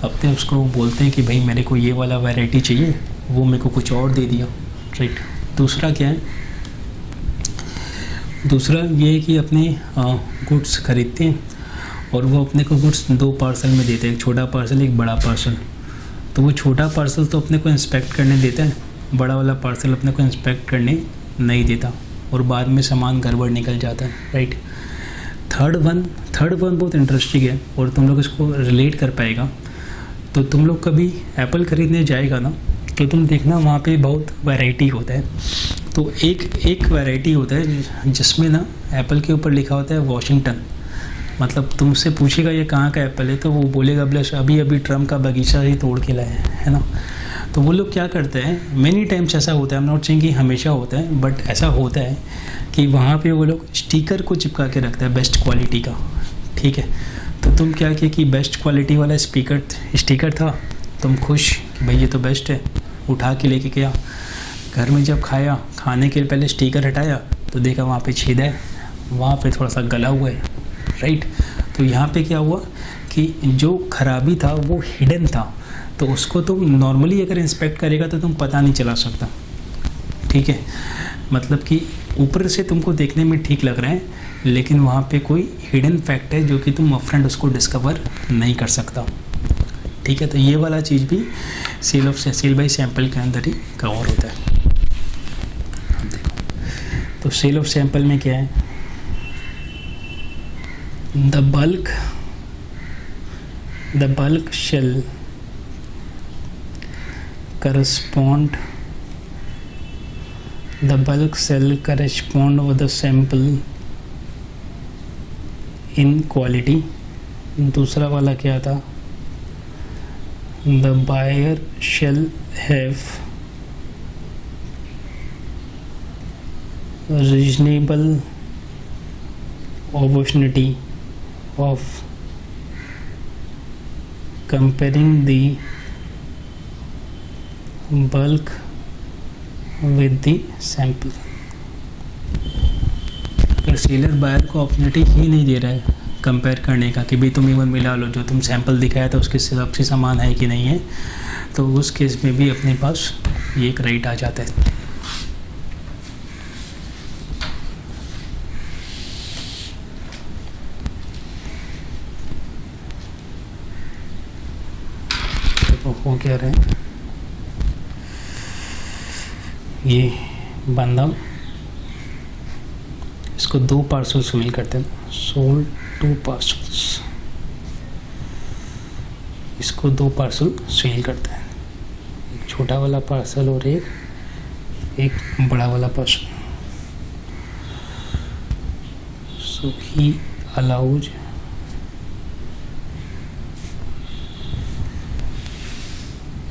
अपने उसको बोलते हैं कि भाई मेरे को ये वाला वैरायटी चाहिए, वो मेरे को कुछ और दे दिया, राइट। दूसरा क्या है, दूसरा ये है कि अपने गुड्स खरीदते हैं और वो अपने को गुड्स 2 पार्सल में देते हैं, एक छोटा पार्सल एक बड़ा पार्सल। तो वो छोटा पार्सल तो अपने को इंस्पेक्ट करने देता है, बड़ा वाला पार्सल अपने को इंस्पेक्ट करने नहीं देता और बाद में सामान गड़बड़ निकल जाता है, राइट। थर्ड वन बहुत इंटरेस्टिंग है और तुम लोग इसको रिलेट कर पाएगा। तो तुम लोग कभी एप्पल खरीदने जाएगा ना, तो तुम देखना वहाँ पे बहुत वैरायटी होता है। तो एक वैरायटी होता है जिसमें ना एप्पल के ऊपर लिखा होता है वॉशिंगटन, मतलब तुमसे पूछेगा ये कहाँ का एप्पल है, तो वो बोलेगा ब्लश अभी ट्रम्प का बगीचा ही तोड़ के लाए है ना। तो वो लोग क्या करते हैं, मेनी टाइम्स ऐसा होता है, आई एम नॉट सेइंग कि हमेशा होता है, बट ऐसा होता है कि वहाँ पे वो लोग स्टिकर को चिपका के रखता है बेस्ट क्वालिटी का, ठीक है। तो तुम क्या किया कि बेस्ट क्वालिटी वाला स्टिकर था, तुम खुश कि भाई ये तो बेस्ट है, उठा के लेके गया घर में। जब खाने के पहले स्टिकर हटाया तो देखा वहाँ पे छेद है, वहाँ पे थोड़ा सा गला हुआ है, राइट। तो यहाँ पे क्या हुआ कि जो खराबी था वो हिडन था, तो उसको तुम नॉर्मली अगर इंस्पेक्ट करेगा तो तुम पता नहीं चला सकता, ठीक है। मतलब कि ऊपर से तुमको देखने में ठीक लग रहा है, लेकिन वहाँ पे कोई हिडन फैक्ट है जो कि तुम अपफ्रंट उसको डिस्कवर नहीं कर सकता, ठीक है। तो ये वाला चीज़ भी सेल बाय सैंपल के अंदर ही कवर होता है। देखो तो सेल ऑफ सैंपल में क्या है, the bulk shall correspond the bulk cell correspond with the sample in quality. दूसरा वाला क्या था? The buyer shall have reasonable opportunity of comparing the bulk with the sample. अगर सेलर बायर को opportunity ही नहीं दे रहा है कंपेयर करने का कि भाई तुम इवन मिला लो जो तुम सैंपल दिखाया था उसके हिसाब से समान है कि नहीं है, तो उस केस में भी अपने पास ये एक राइट आ जाता है. तो वो कह रहे हैं ये बंदा इसको 2 पार्सल्स मिल करते हैं, सोल्ड 2 पार्सल्स, इसको 2 पार्सल सेल करते हैं, एक छोटा वाला पार्सल और एक बड़ा वाला parcel. So he allows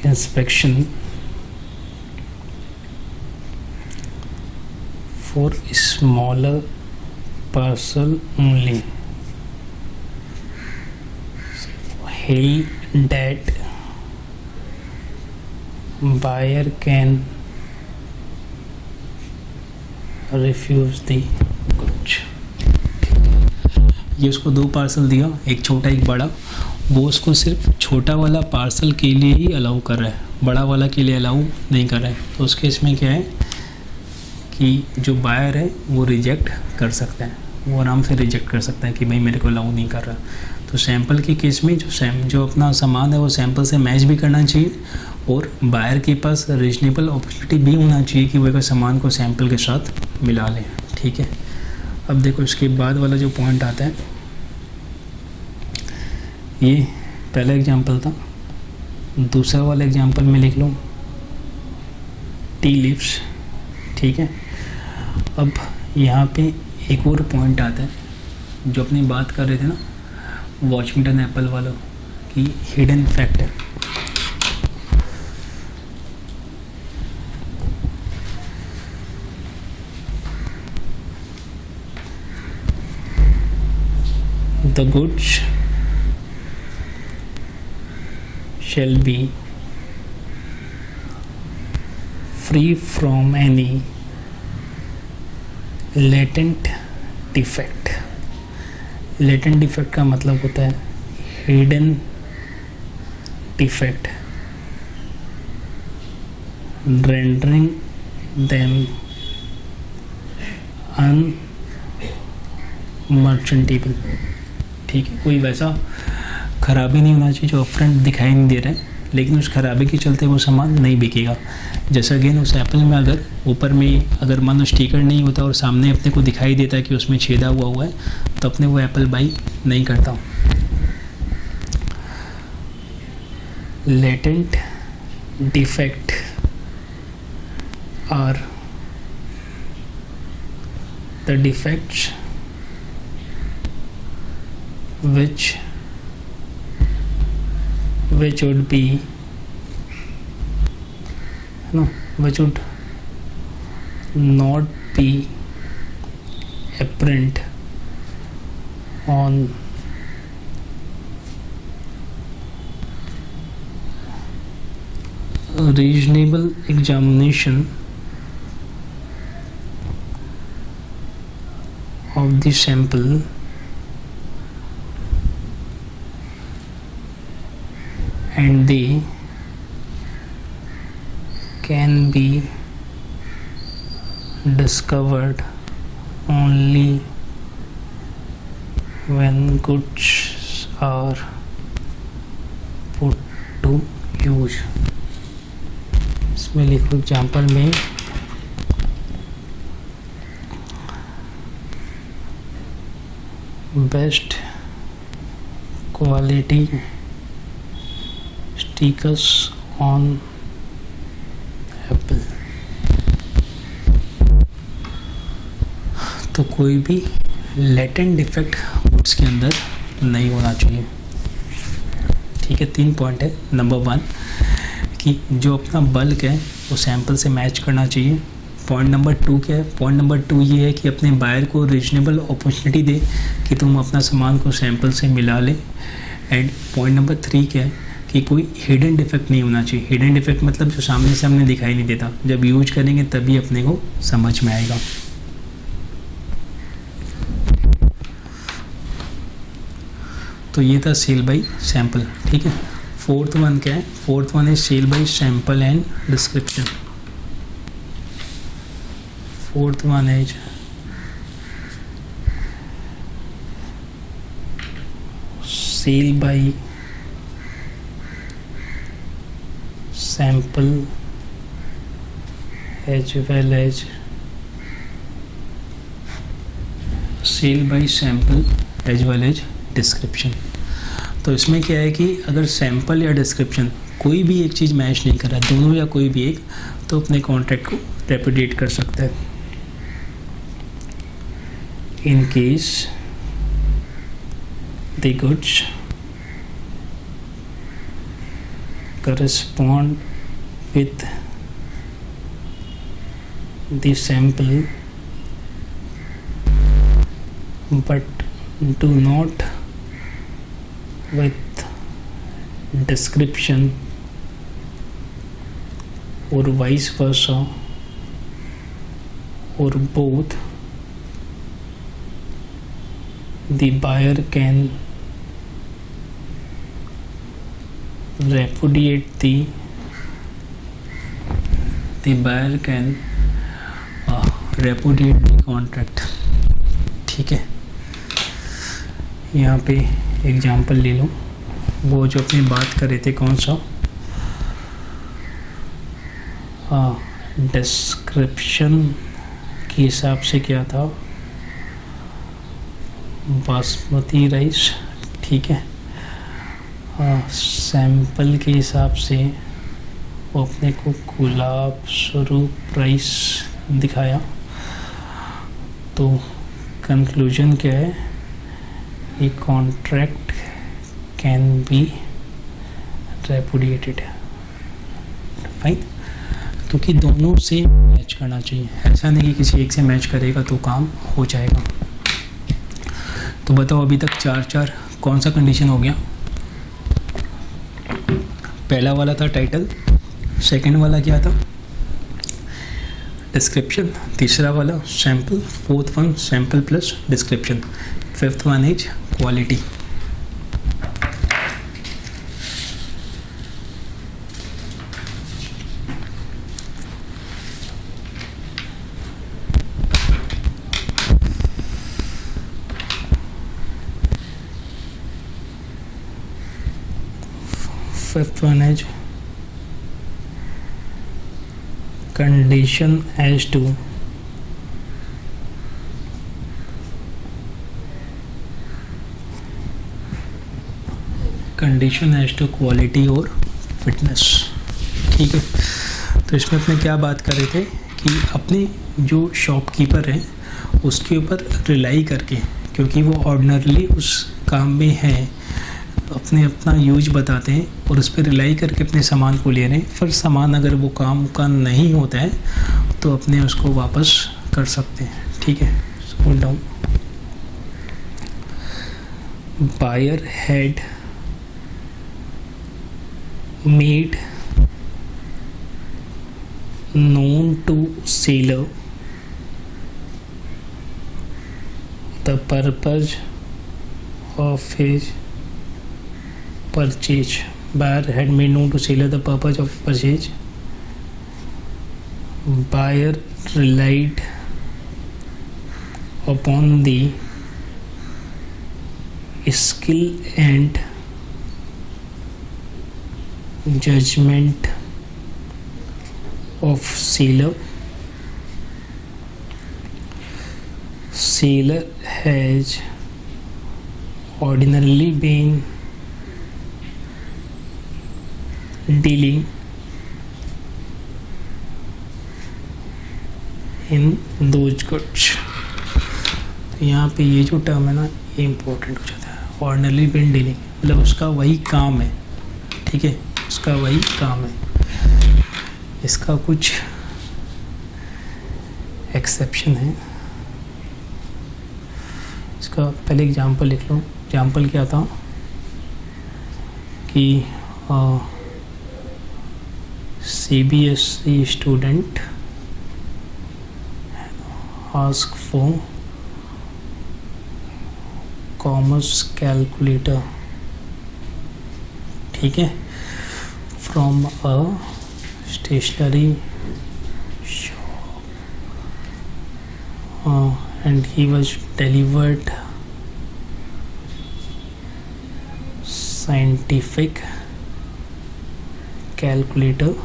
inspection for smaller parcel only. Held that buyer can refuse the goods. ये उसको 2 पार्सल दिया, एक छोटा एक बड़ा. वो उसको सिर्फ छोटा वाला पार्सल के लिए ही अलाउ कर रहा है, बड़ा वाला के लिए अलाउ नहीं कर रहा है. तो उस केस में क्या है कि जो बायर है वो रिजेक्ट कर सकता है, वो आराम से रिजेक्ट कर सकता है कि भाई मेरे को अलाउ नहीं कर रहा. तो सैंपल के केस में जो अपना सामान है वो सैंपल से मैच भी करना चाहिए और बायर के पास रीजनेबल अपॉर्चुनिटी भी होना चाहिए कि वो एक सामान को सैंपल के साथ मिला लें. ठीक है. अब देखो इसके बाद वाला जो पॉइंट आता है, ये पहला एग्जांपल था, दूसरा वाला एग्जांपल में लिख लो टी लीव्स. ठीक है. अब यहाँ पे एक और पॉइंट आता है जो अपनी बात कर रहे थे ना वॉशिंगटन एप्पल वालों की, हिडन फैक्ट है. The goods shall be free from any latent defect. latent defect का मतलब होता है hidden defect, rendering them unmerchantable. ठीक है. कोई वैसा खराबी नहीं होना चाहिए जो अपफ्रंट दिखाई नहीं दे रहा है, लेकिन उस खराबी के चलते वो सामान नहीं बिकेगा. जैसा अगेन उस एप्पल में अगर ऊपर में अगर मान लो स्टिकर नहीं होता और सामने अपने को दिखाई देता है कि उसमें छेदा हुआ है, तो अपने वो एप्पल बाई नहीं करता. Latent defect are the defects which would not be apparent on reasonable examination of the sample, and they can be discovered only when goods are put to use. इसमें लिखो एग्जाम्पल में best quality stickers on तो कोई भी latent defect goods के अंदर नहीं होना चाहिए। ठीक है, 3 पॉइंट है। नंबर 1 कि जो अपना बल्क है वो सैंपल से मैच करना चाहिए। पॉइंट नंबर 2 क्या है? पॉइंट नंबर 2 ये है कि अपने बायर को रीजनेबल अपॉर्चुनिटी दे कि तुम अपना सामान को सैंपल से मिला ले। एंड पॉइंट नंबर 3 क्या है कि कोई हिडन डिफेक्ट नहीं होना चाहिए। हिडन डिफेक्ट मतलब जो सामने से हमने दिखाई नहीं देता, जब यूज करेंगे तभी अपने को समझ में आएगा। तो ये था सेल बाय सैंपल। ठीक है, 4th वन क्या है? 4th वन है sale by sample and description. 4th one है sale by sample as well as sale by sample as well as description. तो इसमें क्या है कि अगर सैंपल या डिस्क्रिप्शन कोई भी एक चीज़ मैच नहीं कर रहा, दोनों या कोई भी एक, तो अपने कॉन्ट्रैक्ट को रेपुडिएट कर सकता है। In case the goods correspond with the sample but do not with description or vice versa or both, the buyer can repudiate the buyer can repudiate the contract। ठीक है, यहाँ पे एग्जाम्पल ले लो। वो जो अपनी बात कर रहे थे कौन सा, डिस्क्रिप्शन के हिसाब से क्या था, बासमती राइस। ठीक है, सैंपल के हिसाब से वो अपने को गुलाब स्वरूप राइस दिखाया। तो कंक्लूजन क्या है? ये कॉन्ट्रैक्ट कैन बी रेपुडिएटेड। राइट, क्योंकि दोनों से मैच करना चाहिए, ऐसा नहीं कि किसी एक से मैच करेगा तो काम हो जाएगा। तो बताओ अभी तक 4 कौन सा कंडीशन हो गया? पहला वाला था टाइटल, सेकंड वाला क्या था? डिस्क्रिप्शन, तीसरा वाला sample, 4th one sample plus description, 5th one is quality. Fifth one is condition as to quality और फिटनेस। ठीक है, तो इसमें अपने क्या बात कर रहे थे कि अपने जो शॉपकीपर हैं उसके ऊपर रिलाई करके, क्योंकि वो ऑर्डिनरली उस काम में है, अपने अपना यूज बताते हैं और उस पर रिलाई करके अपने सामान को ले रहे हैं। फिर सामान अगर वो काम का नहीं होता है तो अपने उसको वापस कर सकते हैं। ठीक है, scroll down. Buyer had made known to seller the purpose of his purchase. Buyer had made known to seller the purpose of purchase. Buyer relied upon the skill and judgment of seller. Seller has ordinarily been dealing in those goods. तो यहाँ पे ये जो term है ना, ये important हो जाता है। ऑर्डिनरी बिल डीलिंग मतलब उसका वही काम है, ठीक है, उसका वही काम है। इसका कुछ एक्सेप्शन है। इसका पहले एग्जांपल लिख लो। एग्जांपल क्या था कि CBSE student ask for commerce calculator, ठीक है, from a stationery shop and he was delivered scientific calculator,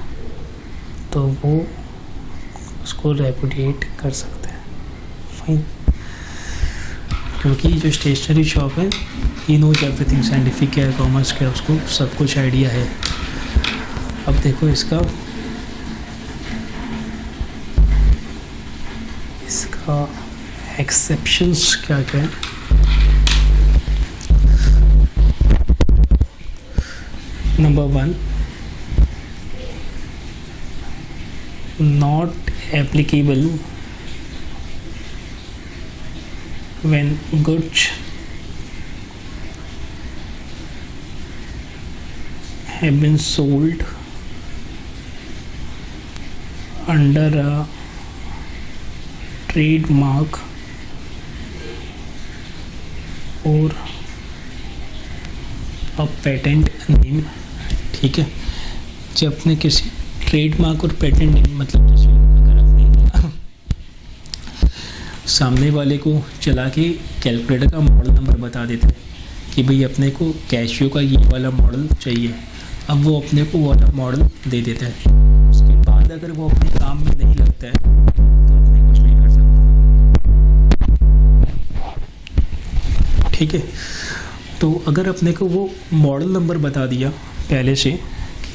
तो वो उसको रेपुडिएट कर सकते हैं, फाइन। क्योंकि जो स्टेशनरी शॉप है, ही नोज एवरीथिंग, साइंटिफिक क्या है, कॉमर्स क्या है, उसको सब कुछ आइडिया है। अब देखो इसका एक्सेप्शंस क्या क्या है। Number 1, not applicable when goods have been sold under a trademark or a patent name, ठीक है। जब अपने किसी ट्रेडमार्क और पेटेंट नेम, मतलब जैसे अगर अपने सामने वाले को चला के कैलकुलेटर का मॉडल नंबर बता देते हैं कि भाई अपने को कैशियो का ये वाला मॉडल चाहिए, अब वो अपने को वाला मॉडल दे देता है। उसके बाद अगर वो अपने काम में नहीं लगता है तो अपने कुछ नहीं कर सकता, ठीक है। तो अगर अपने को वो मॉडल नंबर बता दिया पहले से,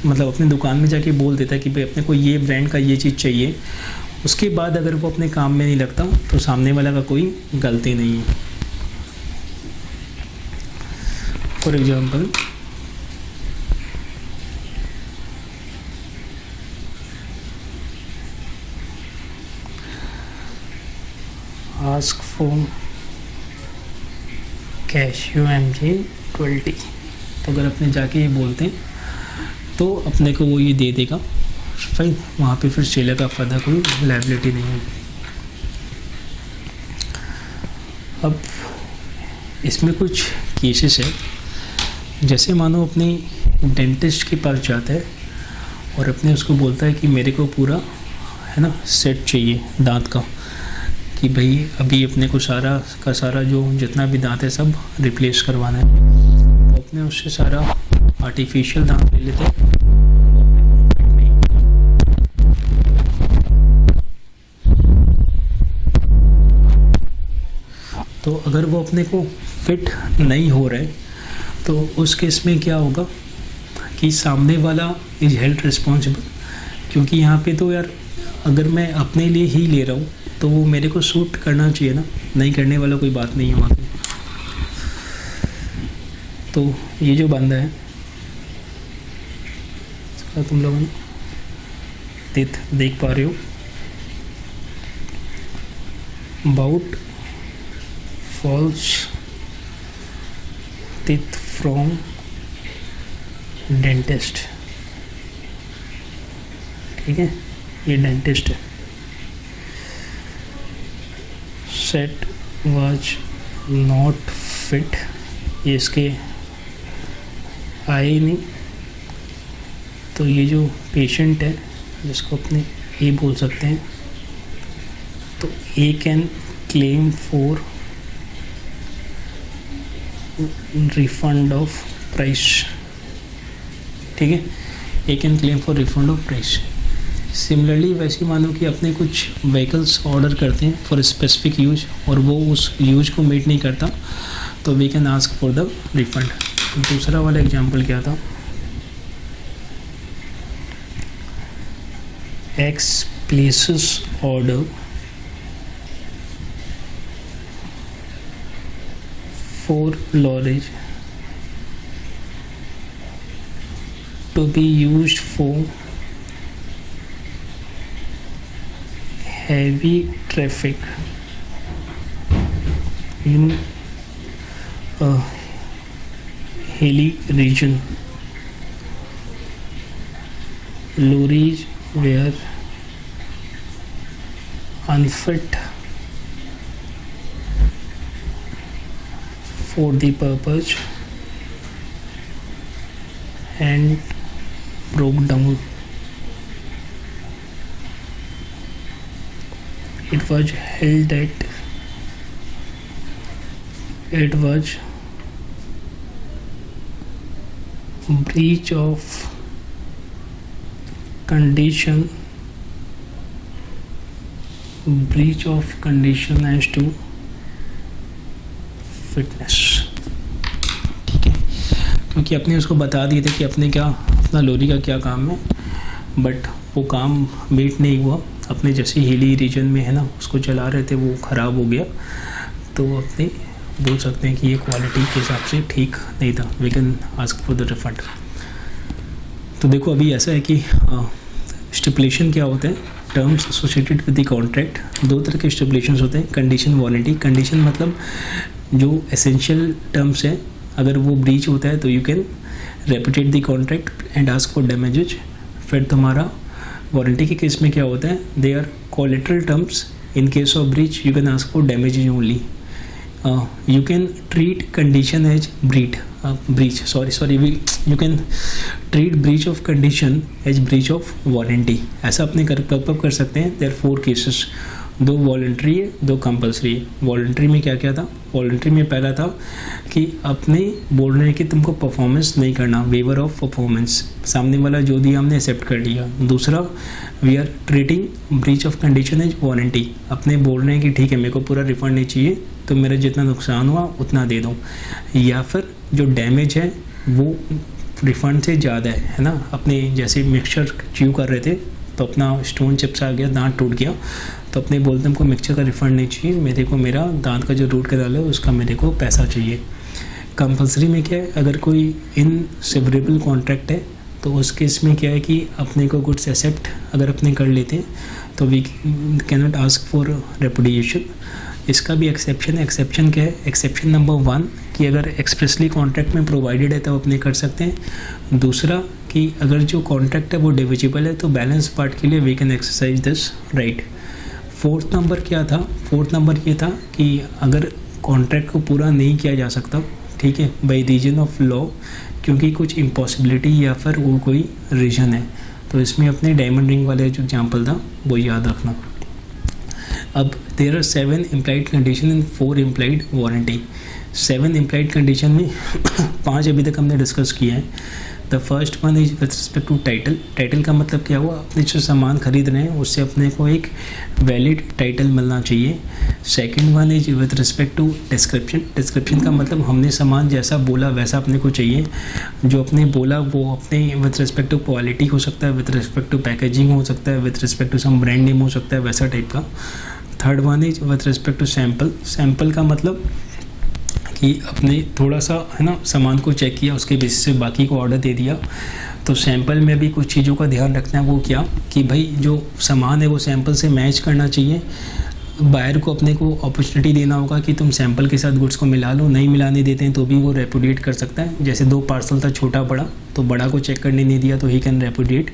मतलब अपने दुकान में जाके बोल देता है कि भाई अपने को ये ब्रांड का ये चीज़ चाहिए, उसके बाद अगर वो अपने काम में नहीं लगता तो सामने वाला का कोई गलती नहीं है। For example, ask for cashew MJ20, तो अगर अपने जाके ये बोलते हैं तो अपने को वो ये दे देगा, फाइन। वहाँ पे फिर सेलर का फ़ायदा, कोई लायबिलिटी नहीं है। अब इसमें कुछ केसेस है, जैसे मानो अपनी डेंटिस्ट के पास जाता है और अपने उसको बोलता है कि मेरे को पूरा है ना सेट चाहिए दांत का, कि भाई अभी अपने को सारा का सारा जो जितना भी दांत है सब रिप्लेस करवाना है। तो अपने उससे सारा आर्टिफिशियल दांत ले लेते हैं। तो अगर वो अपने को फिट नहीं हो रहा है तो उस केस में क्या होगा कि सामने वाला इज हेल्ड रिस्पॉन्सिबल, क्योंकि यहाँ पे तो यार अगर मैं अपने लिए ही ले रहा हूँ तो वो मेरे को सूट करना चाहिए ना, नहीं करने वाला कोई बात नहीं है वहाँ पे। तो ये जो बंदा है इसका तुम लोग देख पा रहे हो, about false teeth from dentist, ठीक है, ये डेंटिस्ट है। सेट वाज नॉट फिट, ये इसके आए नहीं, तो ये जो पेशेंट है जिसको अपने ए बोल सकते हैं, तो A can claim for refund of price, ठीक है, A can claim for refund of price. Similarly वैसे मानो कि अपने कुछ व्हीकल्स ऑर्डर करते हैं फॉर स्पेसिफिक यूज और वो उस यूज को मीट नहीं करता, तो we can ask for the refund. दूसरा वाला एग्जांपल क्या था, X places order for lorries to be used for heavy traffic in a hilly region. Lorries were unfit for the purpose and broke down. It was held that it was breach of condition as to fitness. ठीक है, क्योंकि अपने उसको बता दिए थे कि अपने क्या अपना लोरी का क्या काम है, बट वो काम मीट नहीं हुआ। अपने जैसे हिली रीजन में है ना उसको चला रहे थे, वो ख़राब हो गया, तो अपने बोल सकते हैं कि ये क्वालिटी के हिसाब से ठीक नहीं था। We can ask for the refund. तो देखो अभी ऐसा है कि स्टिपुलेशन क्या होते हैं, terms associated with the contract. दो तरह के स्टिपुलेशंस होते हैं, कंडीशन, वारंटी। कंडीशन मतलब जो एसेंशियल टर्म्स हैं, अगर वो ब्रीच होता है तो you can repudiate the contract and ask for damages. फिर तुम्हारा वारंटी के केस में क्या होता है, they are collateral terms. In case of breach you can ask for damages only. you can treat condition as breach you can treat breach of condition as breach of warranty। ऐसा अपने कर सकते हैं। There 4 cases, 2 voluntary है, 2 compulsory है। Voluntary में क्या क्या था, वॉलंटरी में पहला था कि अपने बोल रहे हैं कि तुमको परफॉर्मेंस नहीं करना, वेवर ऑफ परफॉर्मेंस, सामने वाला जो दिया हमने एक्सेप्ट कर लिया। दूसरा, we are treating breach of condition as warranty, अपने बोल रहे हैं कि ठीक है मेरे को पूरा रिफंड नहीं चाहिए, तो मेरा जितना नुकसान हुआ उतना दे दो। या फिर जो डैमेज है वो रिफंड से ज़्यादा है ना, अपने जैसे मिक्सचर च्यू कर रहे थे तो अपना स्टोन चिप्स आ गया, दांत टूट गया, तो अपने बोलते हैं हमको मिक्सचर का रिफंड नहीं चाहिए, मेरे को मेरा दांत का जो रूट कनाल है उसका मेरे को पैसा चाहिए। कंपल्सरी में क्या है, अगर कोई इनसेवरेबल कॉन्ट्रैक्ट है तो उस केस में क्या है कि अपने को गुड्स एक्सेप्ट अगर अपने कर लेते हैं तो we can not ask for repudiation. इसका भी एक्सेप्शन है। एक्सेप्शन क्या है, एक्सेप्शन नंबर 1 कि अगर एक्सप्रेसली कॉन्ट्रैक्ट में प्रोवाइडेड है तो अपने कर सकते हैं। दूसरा कि अगर जो कॉन्ट्रैक्ट है वो डिविजिबल है तो बैलेंस पार्ट के लिए we can exercise this right. 4th number क्या था, 4th नंबर ये था कि अगर कॉन्ट्रैक्ट को पूरा नहीं किया जा सकता, ठीक है, बाई रीजन ऑफ लॉ, क्योंकि कुछ इम्पॉसिबिलिटी या फिर वो कोई रीजन है, तो इसमें अपने डायमंड रिंग वाले जो एग्जाम्पल था वो याद रखना। अब there are 7 implied condition and 4 implied warranty. 7 implied condition में 5 अभी तक हमने डिस्कस किया है। The first one is with respect to title. Title का मतलब क्या हुआ, अपने जो सामान खरीद रहे हैं उससे अपने को एक वैलिड टाइटल मिलना चाहिए। Second one is with respect to description. Description का मतलब हमने सामान जैसा बोला वैसा अपने को चाहिए, जो अपने बोला वो अपने विद रिस्पेक्ट टू क्वालिटी हो सकता है, विद रिस्पेक्ट टू पैकेजिंग हो सकता है, with respect to some brand name हो सकता है, वैसा टाइप का। Third one is with respect to sample. Sample का मतलब कि अपने थोड़ा सा है ना सामान को चेक किया, उसके बेसिस पे बाकी को ऑर्डर दे दिया। तो सैंपल में भी कुछ चीज़ों का ध्यान रखना है। वो क्या कि भाई जो सामान है वो सैंपल से मैच करना चाहिए। बायर को अपने को अपॉर्चुनिटी देना होगा कि तुम सैंपल के साथ गुड्स को मिला लो, नहीं मिलाने देते हैं तो भी वो रेपुडिएट कर सकता है। जैसे 2 पार्सल था, छोटा बड़ा, तो बड़ा को चेक करने नहीं दिया तो ही कैन रेपुडिएट।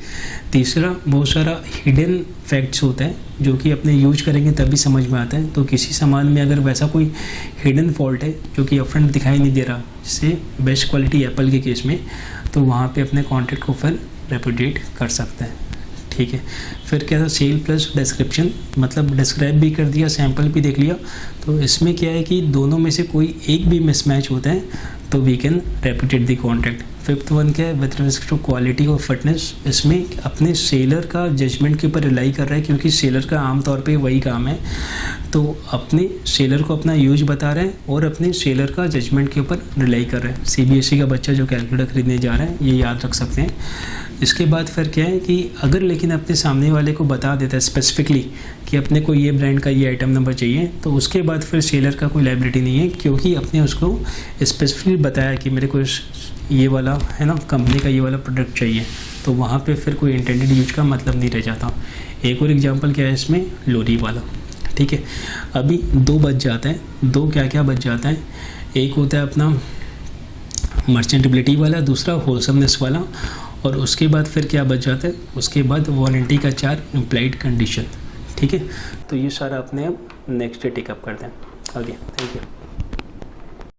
तीसरा, बहुत सारा हिडन फैक्ट्स होता है जो कि अपने यूज करेंगे तभी समझ में आता है। तो किसी सामान में अगर वैसा कोई हिडन फॉल्ट है जो कि अपफ्रंट दिखाई नहीं दे रहा, जैसे बेस्ट क्वालिटी एप्पल के केस में, तो वहाँ पे अपने कॉन्ट्रैक्ट को फिर रेपुडिएट कर सकते हैं। ठीक है, फिर क्या था, सेल प्लस डिस्क्रिप्शन, मतलब डिस्क्राइब भी कर दिया, सैंपल भी देख लिया। तो इसमें क्या है कि दोनों में से कोई एक भी मिसमैच होता है तो we can repudiate the contract. 5th one क्या है, विद रिस्पेक्ट टू क्वालिटी और फिटनेस। इसमें अपने सेलर का जजमेंट के ऊपर रिलाई कर रहा है, क्योंकि सेलर का आमतौर पे वही काम है। तो अपने सेलर को अपना यूज बता रहे हैं और अपने सेलर का जजमेंट के ऊपर रिलाई कर रहे हैं। CBSE का बच्चा जो कैलकुलेटर खरीदने जा रहा है ये याद रख सकते हैं। इसके बाद फिर क्या है कि अगर लेकिन अपने सामने वाले को बता देता है स्पेसिफिकली कि अपने को ये ब्रांड का ये आइटम नंबर चाहिए, तो उसके बाद फिर सेलर का कोई लायबिलिटी नहीं है, क्योंकि अपने उसको स्पेसिफिकली बताया कि मेरे को ये वाला है ना कंपनी का ये वाला प्रोडक्ट चाहिए, तो वहाँ पे फिर कोई इंटेंडेड यूज का मतलब नहीं रह जाता। एक और एग्जांपल क्या है इसमें, लोरी वाला। ठीक है, अभी 2 बच जाता है, 2 क्या क्या बच जाता है, एक होता है अपना मर्चेंटेबिलिटी वाला, दूसरा होलसमनेस वाला, और उसके बाद फिर क्या बच जाता है, उसके बाद वारंटी का 4 इम्प्लाइड कंडीशन। ठीक है, तो ये सारा अपने अब नेक्स्ट डे टेकअप करते हैं आगे। Thank you.